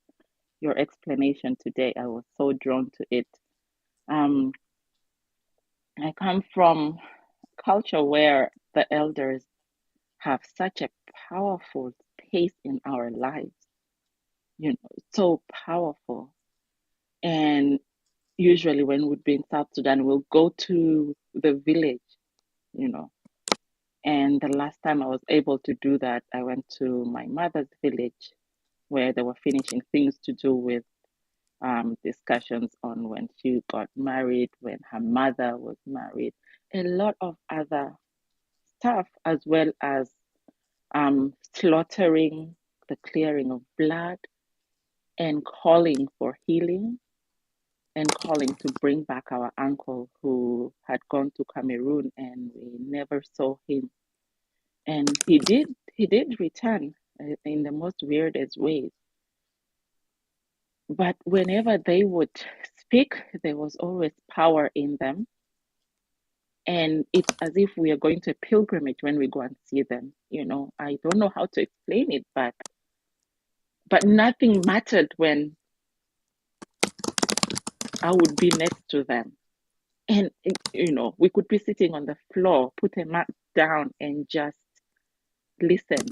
your explanation today. I was so drawn to it. Um, I come from culture where the elders have such a powerful space in our lives, so powerful. And usually when we'd be in South Sudan, we'll go to the village, you know. And the last time I was able to do that, I went to my mother's village where they were finishing things to do with discussions on when she got married, when her mother was married, a lot of other stuff, as well as slaughtering, the clearing of blood, and calling for healing, and calling to bring back our uncle who had gone to Cameroon and we never saw him. And he did return in the most weirdest ways. But whenever they would speak, there was always power in them. And it's as if we are going to a pilgrimage when we go and see them. I don't know how to explain it, but nothing mattered when I would be next to them. And, we could be sitting on the floor, put a mat down and just listen.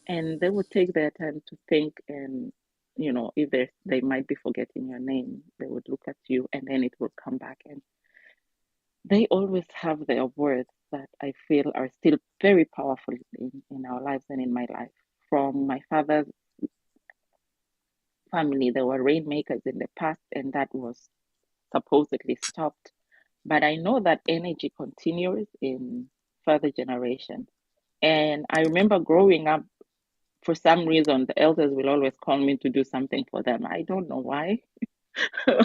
And they would take their time to think, and, if they might be forgetting your name, they would look at you and then it will come back. And they always have their words that I feel are still very powerful in our lives and in my life. From my father's family, there were rainmakers in the past, and that was supposedly stopped. But I know that energy continues in further generations. And I remember growing up for some reason, the elders will always call me to do something for them. I don't know why.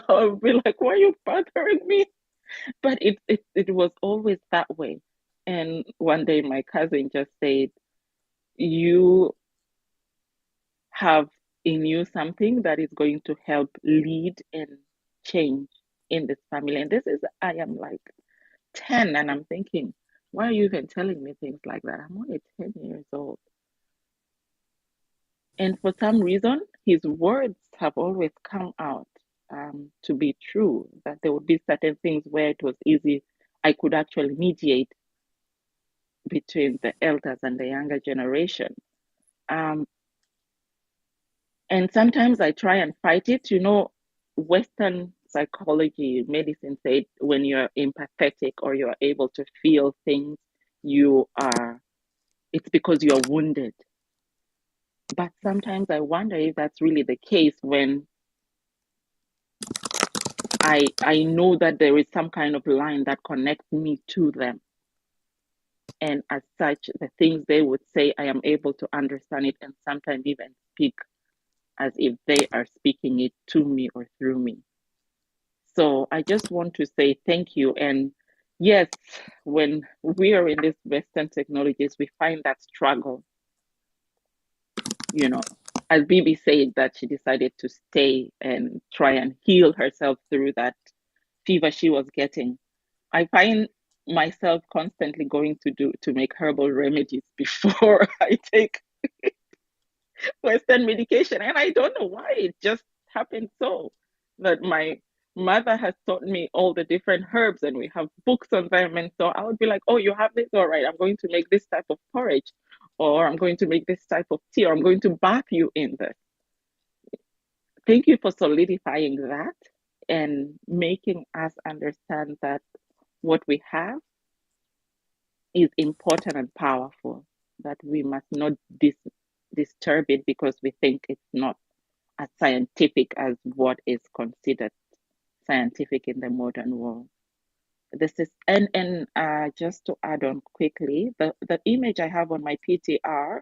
I'll be like, why are you bothering me? But it was always that way. And one day my cousin just said, you have in you something that is going to help lead and change in this family. And this is, I am like 10 and I'm thinking, why are you even telling me things like that? I'm only 10 years old. And for some reason, his words have always come out to be true, that there would be certain things where it was easy. I could actually mediate between the elders and the younger generation. Um, and sometimes I try and fight it. You know, Western psychology, medicine said when you're empathetic or you're able to feel things, it's because you're wounded. But sometimes I wonder if that's really the case when I know that there is some kind of line that connects me to them. And as such, the things they would say, I am able to understand it and sometimes even speak as if they are speaking it to me or through me. So I just want to say thank you. And yes, when we are in these Western technologies, we find that struggle. You know, as Bibi said, that she decided to stay and try and heal herself through that fever she was getting. I find myself constantly going to make herbal remedies before I take Western medication. And I don't know why it just happened so that my mother has taught me all the different herbs and we have books on them. And so I would be like, oh, you have this? All right, I'm going to make this type of porridge, or I'm going to make this type of tea, or I'm going to bath you in this. Thank you for solidifying that and making us understand that what we have is important and powerful, that we must not disturb it because we think it's not as scientific as what is considered scientific in the modern world. This is and just to add on quickly, the image I have on my PTR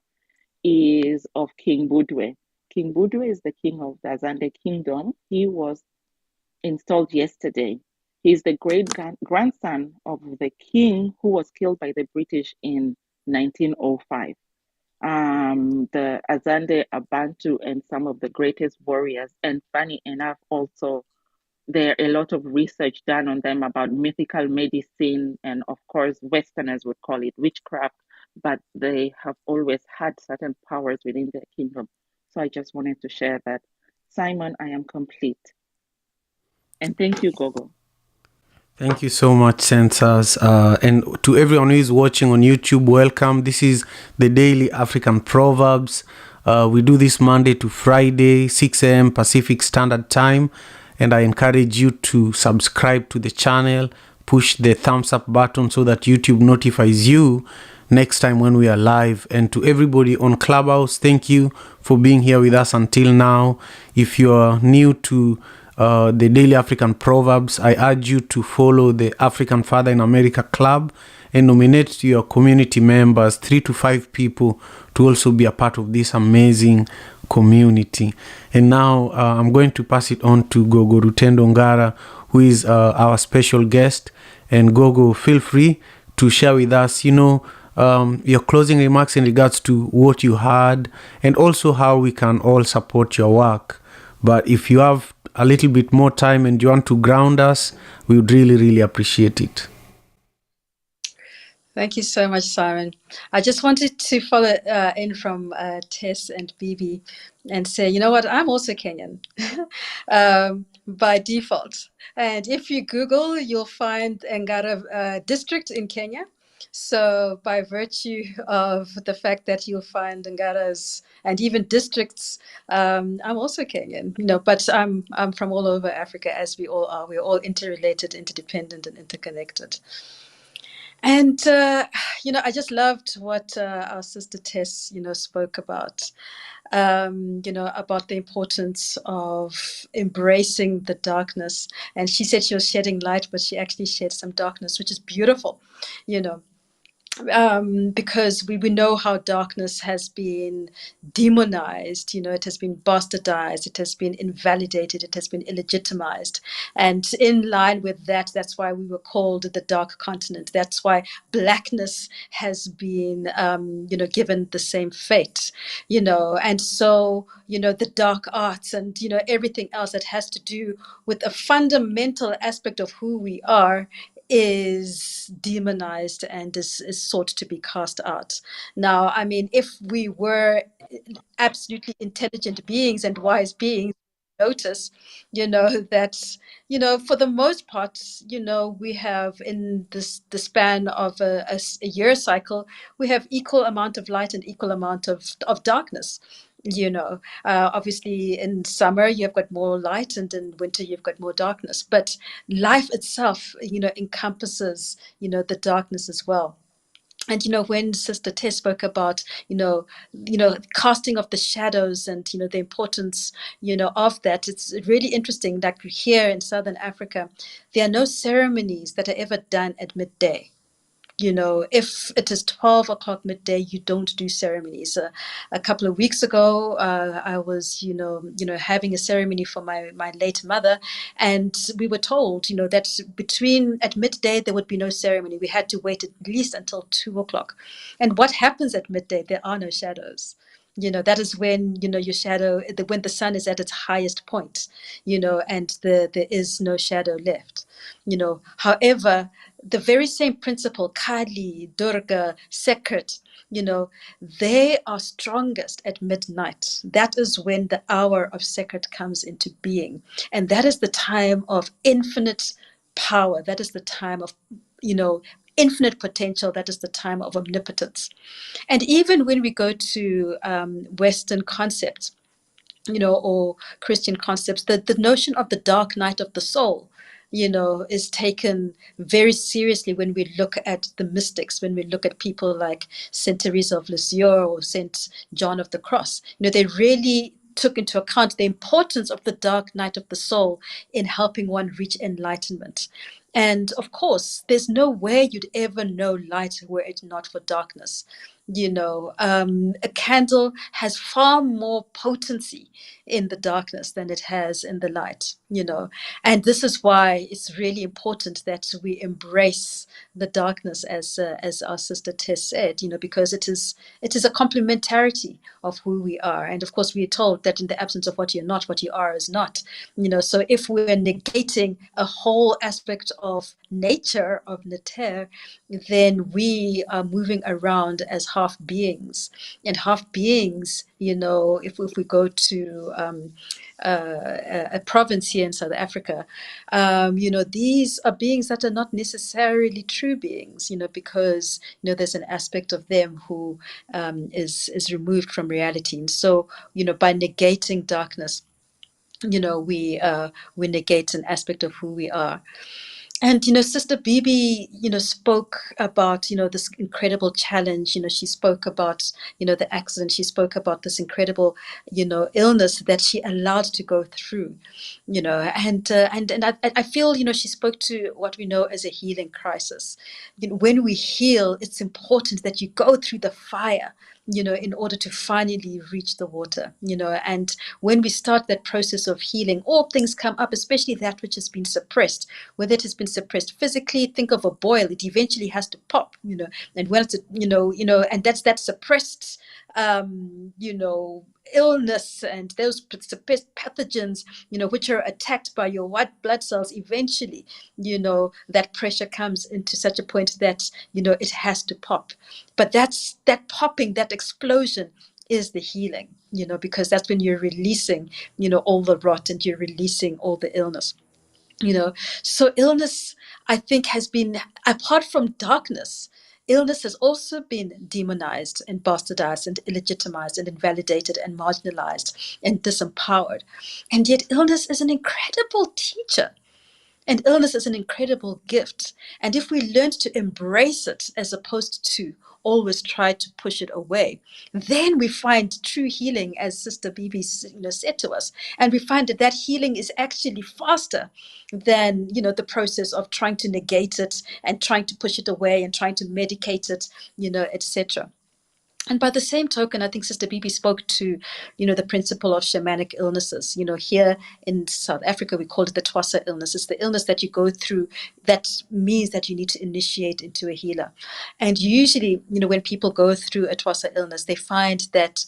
is of King Budwe. King Budwe is the king of the Azande kingdom. He was installed yesterday. He's the great grandson of the king who was killed by the British in 1905. The Azande Abantu and some of the greatest warriors. And funny enough, also, there are a lot of research done on them about mythical medicine, and of course, Westerners would call it witchcraft, but they have always had certain powers within their kingdom. So I just wanted to share that. Simon, I am complete. And thank you, Gogo. Thank you so much, Sensas. And to everyone who is watching on YouTube, welcome. This is the Daily African Proverbs. We do this Monday to Friday, 6 a.m. Pacific Standard Time. And I encourage you to subscribe to the channel, push the thumbs up button so that YouTube notifies you next time when we are live. And to everybody on Clubhouse, thank you for being here with us until now. If you are new to the Daily African Proverbs, I urge you to follow the African Father in America Club and nominate to your community members 3 to 5 people to also be a part of this amazing community. And now I'm going to pass it on to Gogo Rutendo Ngara, who is our special guest. And Gogo, feel free to share with us, your closing remarks in regards to what you heard and also how we can all support your work. But if you have a little bit more time and you want to ground us, we would really, really appreciate it. Thank you so much, Simon. I just wanted to follow in from Tess and Bibi and say, you know what, I'm also Kenyan by default. And if you Google, you'll find Ngara district in Kenya. So by virtue of the fact that you'll find Ngaras and even districts, I'm also Kenyan, but I'm from all over Africa, as we all are. We're all interrelated, interdependent, and interconnected. And, I just loved what our sister Tess, spoke about, about the importance of embracing the darkness. And she said she was shedding light, but she actually shed some darkness, which is beautiful, because we know how darkness has been demonized, it has been bastardized, it has been invalidated, it has been illegitimized. And in line with that, that's why we were called the dark continent. That's why blackness has been, given the same fate, and so, the dark arts and, everything else that has to do with a fundamental aspect of who we are is demonized and is sought to be cast out. Now, I mean, if we were absolutely intelligent beings and wise beings, notice, that, for the most part, we have in the span of a year cycle, we have equal amount of light and equal amount of darkness. Obviously in summer you've got more light and in winter you've got more darkness, but life itself, encompasses, the darkness as well. And when Sister Tess spoke about casting of the shadows and the importance of that, it's really interesting that here in Southern Africa there are no ceremonies that are ever done at midday. If it is 12 o'clock midday, you don't do ceremonies. A couple of weeks ago, I was, having a ceremony for my late mother, and we were told, that at midday there would be no ceremony. We had to wait at least until 2 o'clock. And what happens at midday? There are no shadows. That is when your shadow, when the sun is at its highest point, and there is no shadow left. However, the very same principle, Kali, Durga, Sekret, they are strongest at midnight. That is when the hour of Sekret comes into being. And that is the time of infinite power. That is the time of, infinite potential. That is the time of omnipotence. And even when we go to Western concepts, or Christian concepts, the notion of the dark night of the soul, is taken very seriously when we look at the mystics, when we look at people like Saint Teresa of Lisieux or Saint John of the Cross. They really took into account the importance of the dark night of the soul in helping one reach enlightenment. And of course, there's no way you'd ever know light were it not for darkness. A candle has far more potency in the darkness than it has in the light, and this is why it's really important that we embrace the darkness, as our sister Tess said, because it is a complementarity of who we are. And of course we are told that in the absence of what you're not, what you are is not. So if we're negating a whole aspect of nature, of neter, then we are moving around as half beings. And half beings, if we go to a province here in South Africa, these are beings that are not necessarily true beings, because there's an aspect of them who is removed from reality. And so, by negating darkness, we negate an aspect of who we are. And, Sister Bibi, spoke about, this incredible challenge. She spoke about, the accident. She spoke about this incredible, illness that she allowed to go through, and I feel, she spoke to what we know as a healing crisis. When we heal, it's important that you go through the fire, in order to finally reach the water, and when we start that process of healing, all things come up, especially that which has been suppressed. Whether it has been suppressed physically, think of a boil, it eventually has to pop, and when it's, and that's that suppressed, illness and those suppressed pathogens, which are attacked by your white blood cells, eventually, that pressure comes into such a point that, it has to pop. But that popping, that explosion is the healing, because that's when you're releasing, all the rot, and you're releasing all the illness. So illness, I think, has been, apart from darkness, illness has also been demonized and bastardized and illegitimized and invalidated and marginalized and disempowered. And yet illness is an incredible teacher. And illness is an incredible gift. And if we learn to embrace it as opposed to always try to push it away, then we find true healing, as Sister Bibi said to us. And we find that that healing is actually faster than the process of trying to negate it and trying to push it away and trying to medicate it, etc. And by the same token, I think Sister Bibi spoke to, the principle of shamanic illnesses. Here in South Africa, we call it the Twasa illness. It's the illness that you go through that means that you need to initiate into a healer. And usually, when people go through a Twasa illness, they find that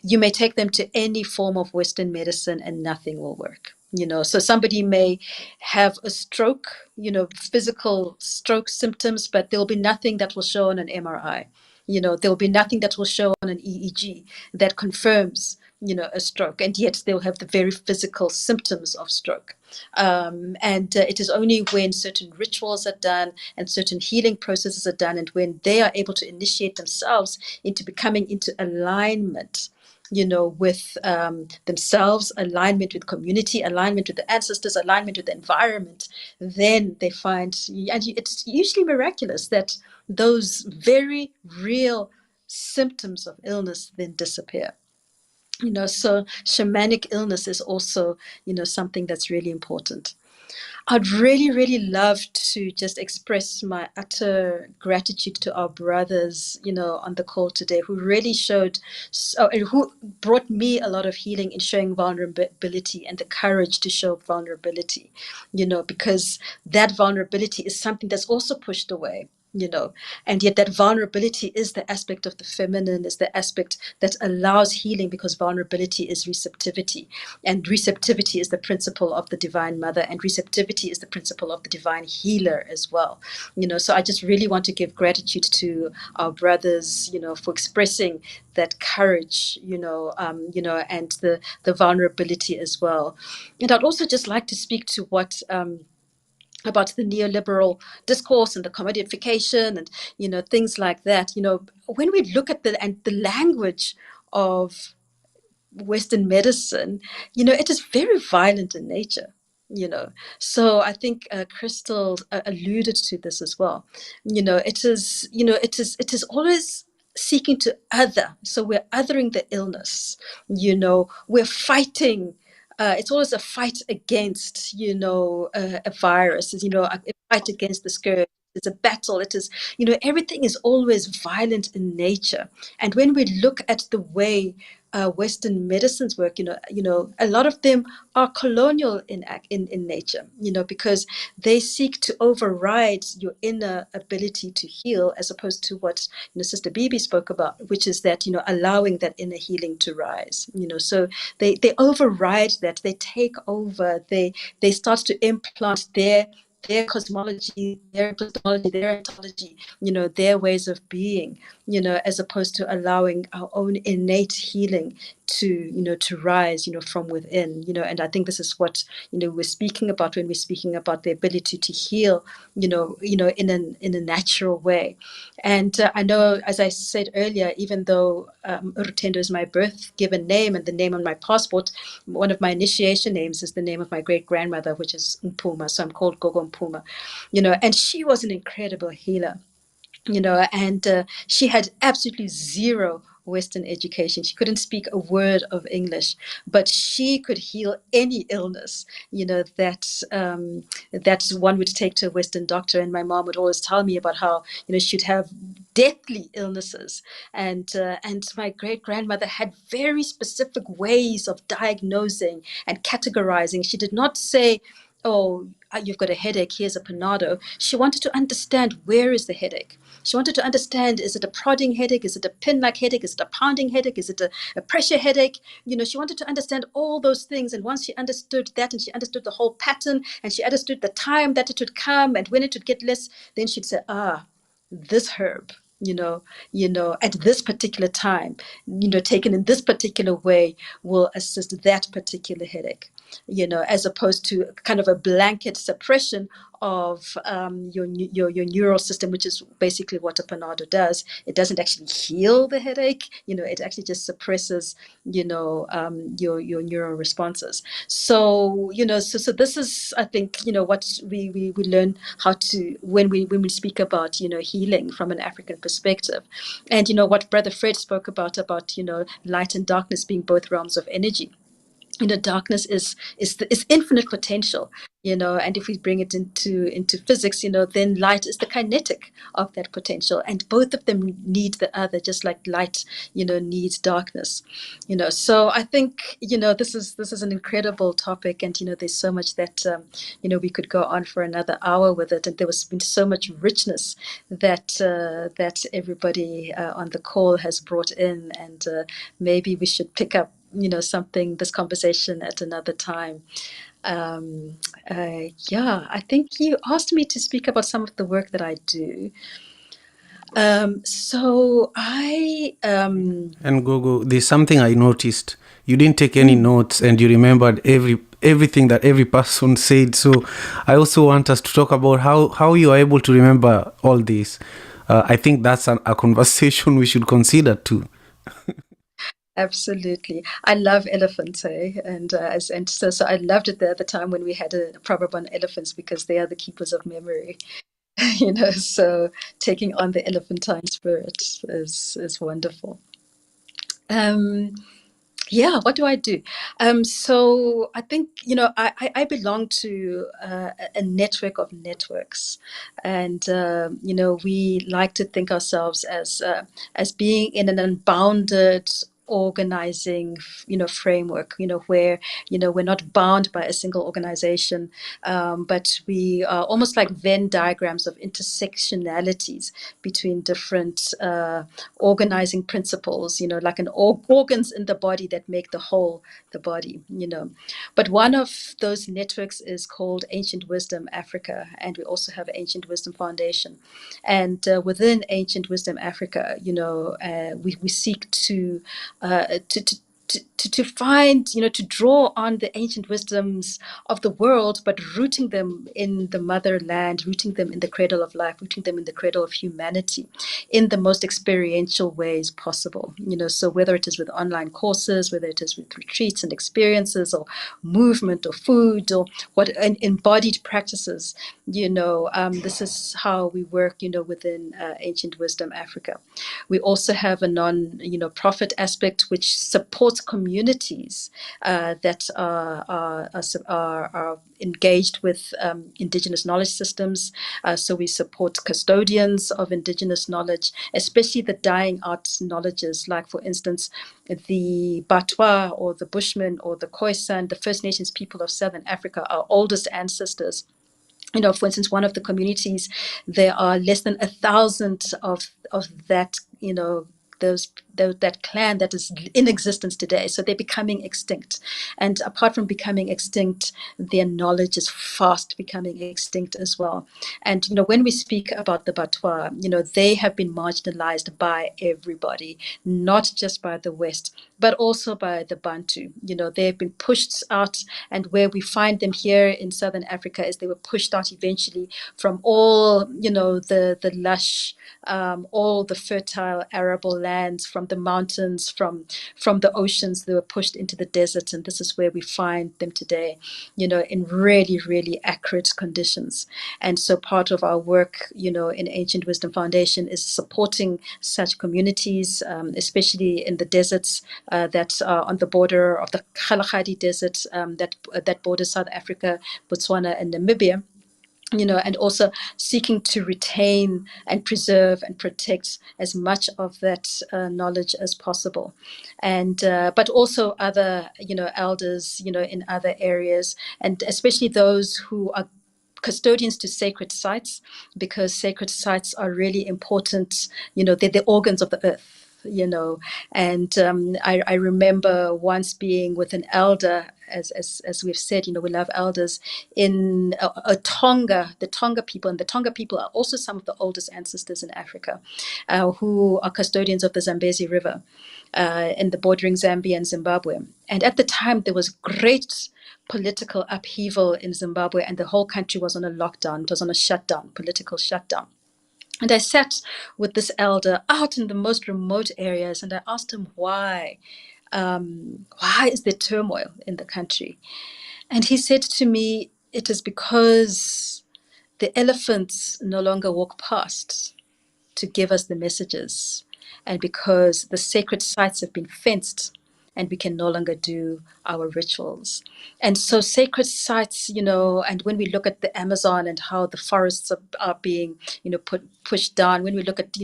you may take them to any form of Western medicine and nothing will work. So somebody may have a stroke, physical stroke symptoms, but there'll be nothing that will show on an MRI. There will be nothing that will show on an EEG that confirms, a stroke, and yet they'll have the very physical symptoms of stroke. And it is only when certain rituals are done and certain healing processes are done, and when they are able to initiate themselves into becoming into alignment, with themselves, alignment with community, alignment with the ancestors, alignment with the environment, then they find, and it's usually miraculous that those very real symptoms of illness then disappear. So shamanic illness is also, something that's really important. I'd really, really love to just express my utter gratitude to our brothers, on the call today, who really showed, who brought me a lot of healing in showing vulnerability and the courage to show vulnerability, because that vulnerability is something that's also pushed away. And yet that vulnerability is the aspect of the feminine, is the aspect that allows healing, because vulnerability is receptivity, and receptivity is the principle of the divine mother, and receptivity is the principle of the divine healer as well. So I just really want to give gratitude to our brothers, for expressing that courage, and the vulnerability as well. And I'd also just like to speak to what about the neoliberal discourse and the commodification and things like that. When we look at the language of Western medicine, it is very violent in nature. So I think Crystal alluded to this as well. It is always seeking to other. So we're othering the illness. We're fighting. It's always a fight against, a virus. A fight against the scourge. It's a battle. It is, everything is always violent in nature. And when we look at the way Western medicines work, a lot of them are colonial in nature, because they seek to override your inner ability to heal, as opposed to what Sister Bibi spoke about, which is that allowing that inner healing to rise. So they override that, they take over, they start to implant their cosmology, their epistemology, their ontology, their ways of being, as opposed to allowing our own innate healing to rise, from within, and I think this is what, we're speaking about when we're speaking about the ability to heal, in a natural way. And I know, as I said earlier, even though Rutendo is my birth given name and the name on my passport, one of my initiation names is the name of my great grandmother, which is Mpuma. So I'm called Gogo Mpuma, and she was an incredible healer. And she had absolutely zero Western education. She couldn't speak a word of English, but she could heal any illness, that one would take to a Western doctor. And my mom would always tell me about how, she'd have deathly illnesses. And my great grandmother had very specific ways of diagnosing and categorizing. She did not say, oh, you've got a headache, here's a Panado. She wanted to understand, where is the headache? She wanted to understand, is it a prodding headache? Is it a pin-like headache? Is it a pounding headache? Is it a pressure headache? She wanted to understand all those things. And once she understood that, and she understood the whole pattern, and she understood the time that it would come and when it would get less, then she'd say, this herb, at this particular time, taken in this particular way, will assist that particular headache. as opposed to kind of a blanket suppression of your neural system, which is basically what a Panado does. It doesn't actually heal the headache. It actually just suppresses, your neural responses. So, so this is, I think, what we learn how to, when we speak about, healing from an African perspective. And, what Brother Fred spoke about, light and darkness being both realms of energy. Darkness is infinite potential, and if we bring it into physics, then light is the kinetic of that potential, and both of them need the other, just like light, needs darkness. So I think, this is an incredible topic, and there's so much that we could go on for another hour with it, and there was been so much richness that everybody on the call has brought in, and maybe we should pick up this conversation at another time. I think you asked me to speak about some of the work that I do. So I And Gogo, there's something I noticed. You didn't take any notes, and you remembered everything that every person said. So I also want us to talk about how you are able to remember all this. I think that's a conversation we should consider too. Absolutely. I love elephants, and so I loved it there at the time when we had a proverb on elephants, because they are the keepers of memory. So taking on the elephantine spirit is wonderful. What do I do? So I think, I belong to a network of networks, and we like to think ourselves as being in an unbounded organizing framework, where we're not bound by a single organization, but we are almost like Venn diagrams of intersectionalities between different organizing principles, like organs in the body that make the whole the body. But one of those networks is called Ancient Wisdom Africa, and we also have Ancient Wisdom Foundation. And within Ancient Wisdom Africa, we seek to find, to draw on the ancient wisdoms of the world, but rooting them in the motherland, rooting them in the cradle of life, rooting them in the cradle of humanity in the most experiential ways possible. So whether it is with online courses, whether it is with retreats and experiences, or movement, or food, or what embodied practices, this is how we work, within Ancient Wisdom Africa. We also have a non-profit aspect which supports communities that are engaged with Indigenous knowledge systems. So we support custodians of Indigenous knowledge, especially the dying out knowledges, like, for instance, the Batwa, or the Bushmen, or the Khoisan, the First Nations people of Southern Africa, our oldest ancestors. For instance, one of the communities, there are less than 1,000 of that, that clan that is in existence today. So they're becoming extinct. And apart from becoming extinct, their knowledge is fast becoming extinct as well. And, when we speak about the Batwa, they have been marginalized by everybody, not just by the West, but also by the Bantu. They've been pushed out, and where we find them here in Southern Africa is they were pushed out eventually from all, the lush, all the fertile arable lands, from the mountains, from the oceans. They were pushed into the desert, and this is where we find them today, in really, really acrid conditions. And so part of our work, in Ancient Wisdom Foundation, is supporting such communities, especially in the deserts that are on the border of the Kalahari Desert, that borders South Africa, Botswana, and Namibia. And also seeking to retain and preserve and protect as much of that knowledge as possible. And but also other, elders, in other areas, and especially those who are custodians to sacred sites, because sacred sites are really important. They're the organs of the earth. And I remember once being with an elder, as we've said, we love elders in a Tonga, the Tonga people, and the Tonga people are also some of the oldest ancestors in Africa, who are custodians of the Zambezi River in the bordering Zambia and Zimbabwe. And at the time, there was great political upheaval in Zimbabwe, and the whole country was on a lockdown. It was on a shutdown, political shutdown. And I sat with this elder out in the most remote areas, and I asked him why. Why is there turmoil in the country? And he said to me, it is because the elephants no longer walk past to give us the messages, and because the sacred sites have been fenced and we can no longer do our rituals. And so sacred sites, and when we look at the Amazon and how the forests are being, pushed down, when we look at,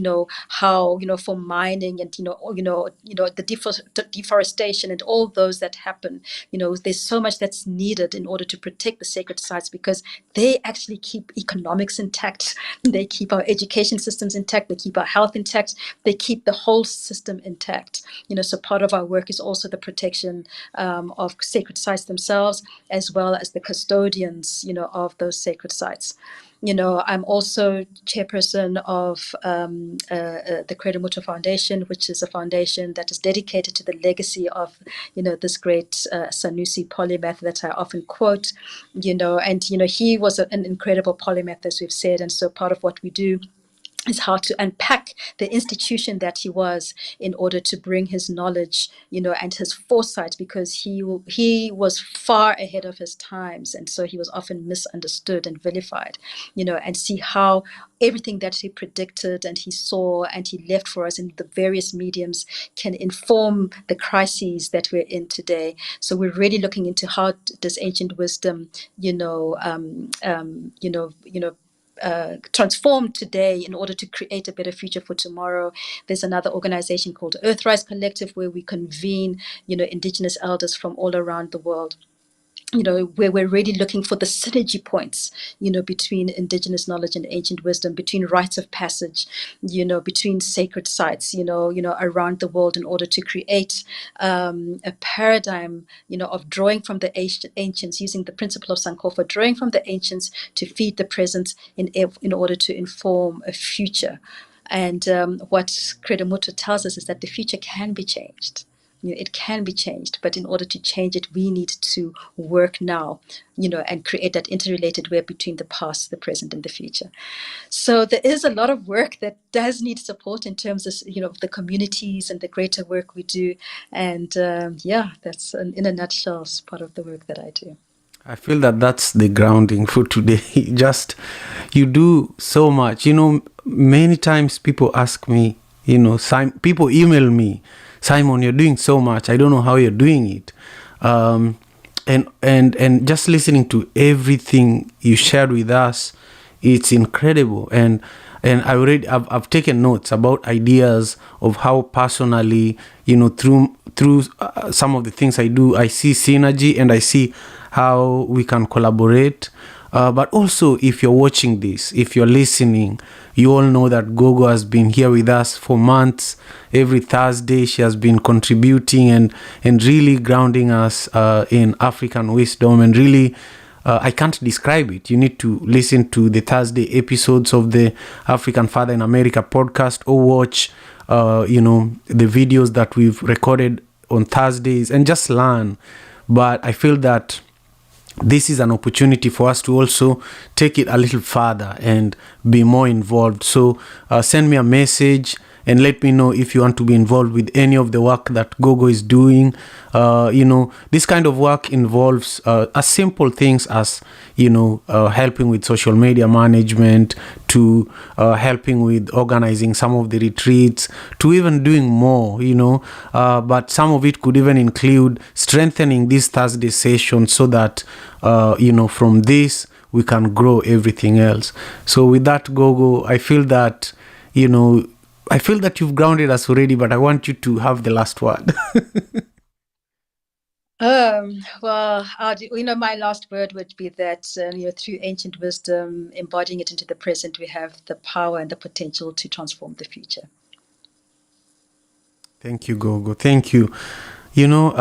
how, for mining and, the deforestation and all those that happen, there's so much that's needed in order to protect the sacred sites, because they actually keep economics intact. They keep our education systems intact. They keep our health intact. They keep the whole system intact. So part of our work is also the protection of sacred sites themselves, as well as the custodians, of those sacred sites. I'm also chairperson of the Credo Mutwa Foundation, which is a foundation that is dedicated to the legacy of, this great Sanusi polymath that I often quote, and, he was an incredible polymath, as we've said. And so part of what we do is how to unpack the institution that he was in order to bring his knowledge, and his foresight, because he was far ahead of his times. And so he was often misunderstood and vilified, and see how everything that he predicted and he saw and he left for us in the various mediums can inform the crises that we're in today. So we're really looking into how does ancient wisdom, transform today in order to create a better future for tomorrow. There's another organization called Earthrise Collective, where we convene, indigenous elders from all around the world, where we're really looking for the synergy points, between indigenous knowledge and ancient wisdom, between rites of passage, between sacred sites, around the world, in order to create a paradigm, of drawing from the ancients, using the principle of Sankofa, drawing from the ancients to feed the present in order to inform a future. And what Credo Mutwa tells us is that the future can be changed. It can be changed, but in order to change it, we need to work now, and create that interrelated web between the past, the present, and the future. So there is a lot of work that does need support in terms of, the communities and the greater work we do. And that's in a nutshell part of the work that I do. I feel that that's the grounding for today. Just, you do so much. Many times people ask me, people email me, Simon, you're doing so much. I don't know how you're doing it. And just listening to everything you shared with us, it's incredible. And I've taken notes about ideas of how personally, through some of the things I do, I see synergy and I see how we can collaborate. But also, if you're watching this, if you're listening, you all know that Gogo has been here with us for months. Every Thursday, she has been contributing and really grounding us in African wisdom. And really, I can't describe it. You need to listen to the Thursday episodes of the African Father in America podcast, or watch, the videos that we've recorded on Thursdays, and just learn. But I feel that this is an opportunity for us to also take it a little further and be more involved. So send me a message and let me know if you want to be involved with any of the work that Gogo is doing. This kind of work involves as simple things as, helping with social media management, to helping with organizing some of the retreats, to even doing more, but some of it could even include strengthening this Thursday session so that, from this, we can grow everything else. So with that, Gogo, I feel that you've grounded us already, but I want you to have the last word. Well, my last word would be that, through ancient wisdom, embodying it into the present, we have the power and the potential to transform the future. Thank you, Gogo. Thank you. You know,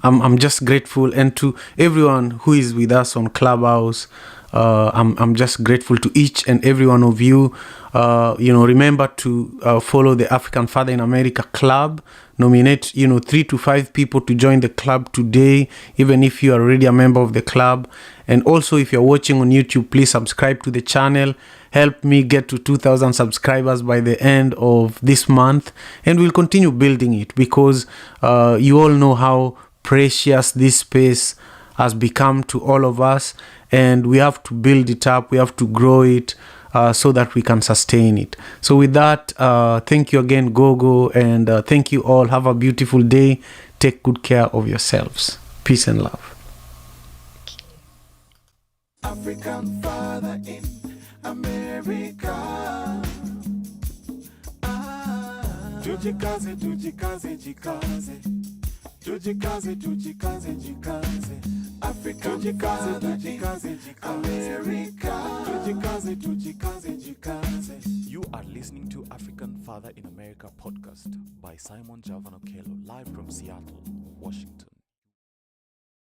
I'm just grateful, and to everyone who is with us on Clubhouse, I'm just grateful to each and every one of you. Remember to follow the African Father in America Club. Nominate 3 to 5 people to join the club today, even if you are already a member of the club. And also, if you're watching on YouTube, please subscribe to the channel. Help me get to 2,000 subscribers by the end of this month, and we'll continue building it, because you all know how precious this space has become to all of us, and we have to build it up, we have to grow it, so that we can sustain it. So with that, thank you again, Gogo, and thank you all. Have a beautiful day. Take good care of yourselves. Peace and love. African Father in America. Tujikaze, tujikaze, jikaze. Tujikaze, tujikaze, jikaze. Africa, tujikaze, tujikaze, jikaze. America. Tujikaze, tujikaze, jikaze. You are listening to African Father in America podcast by Simon Javan Okello, live from Seattle, Washington,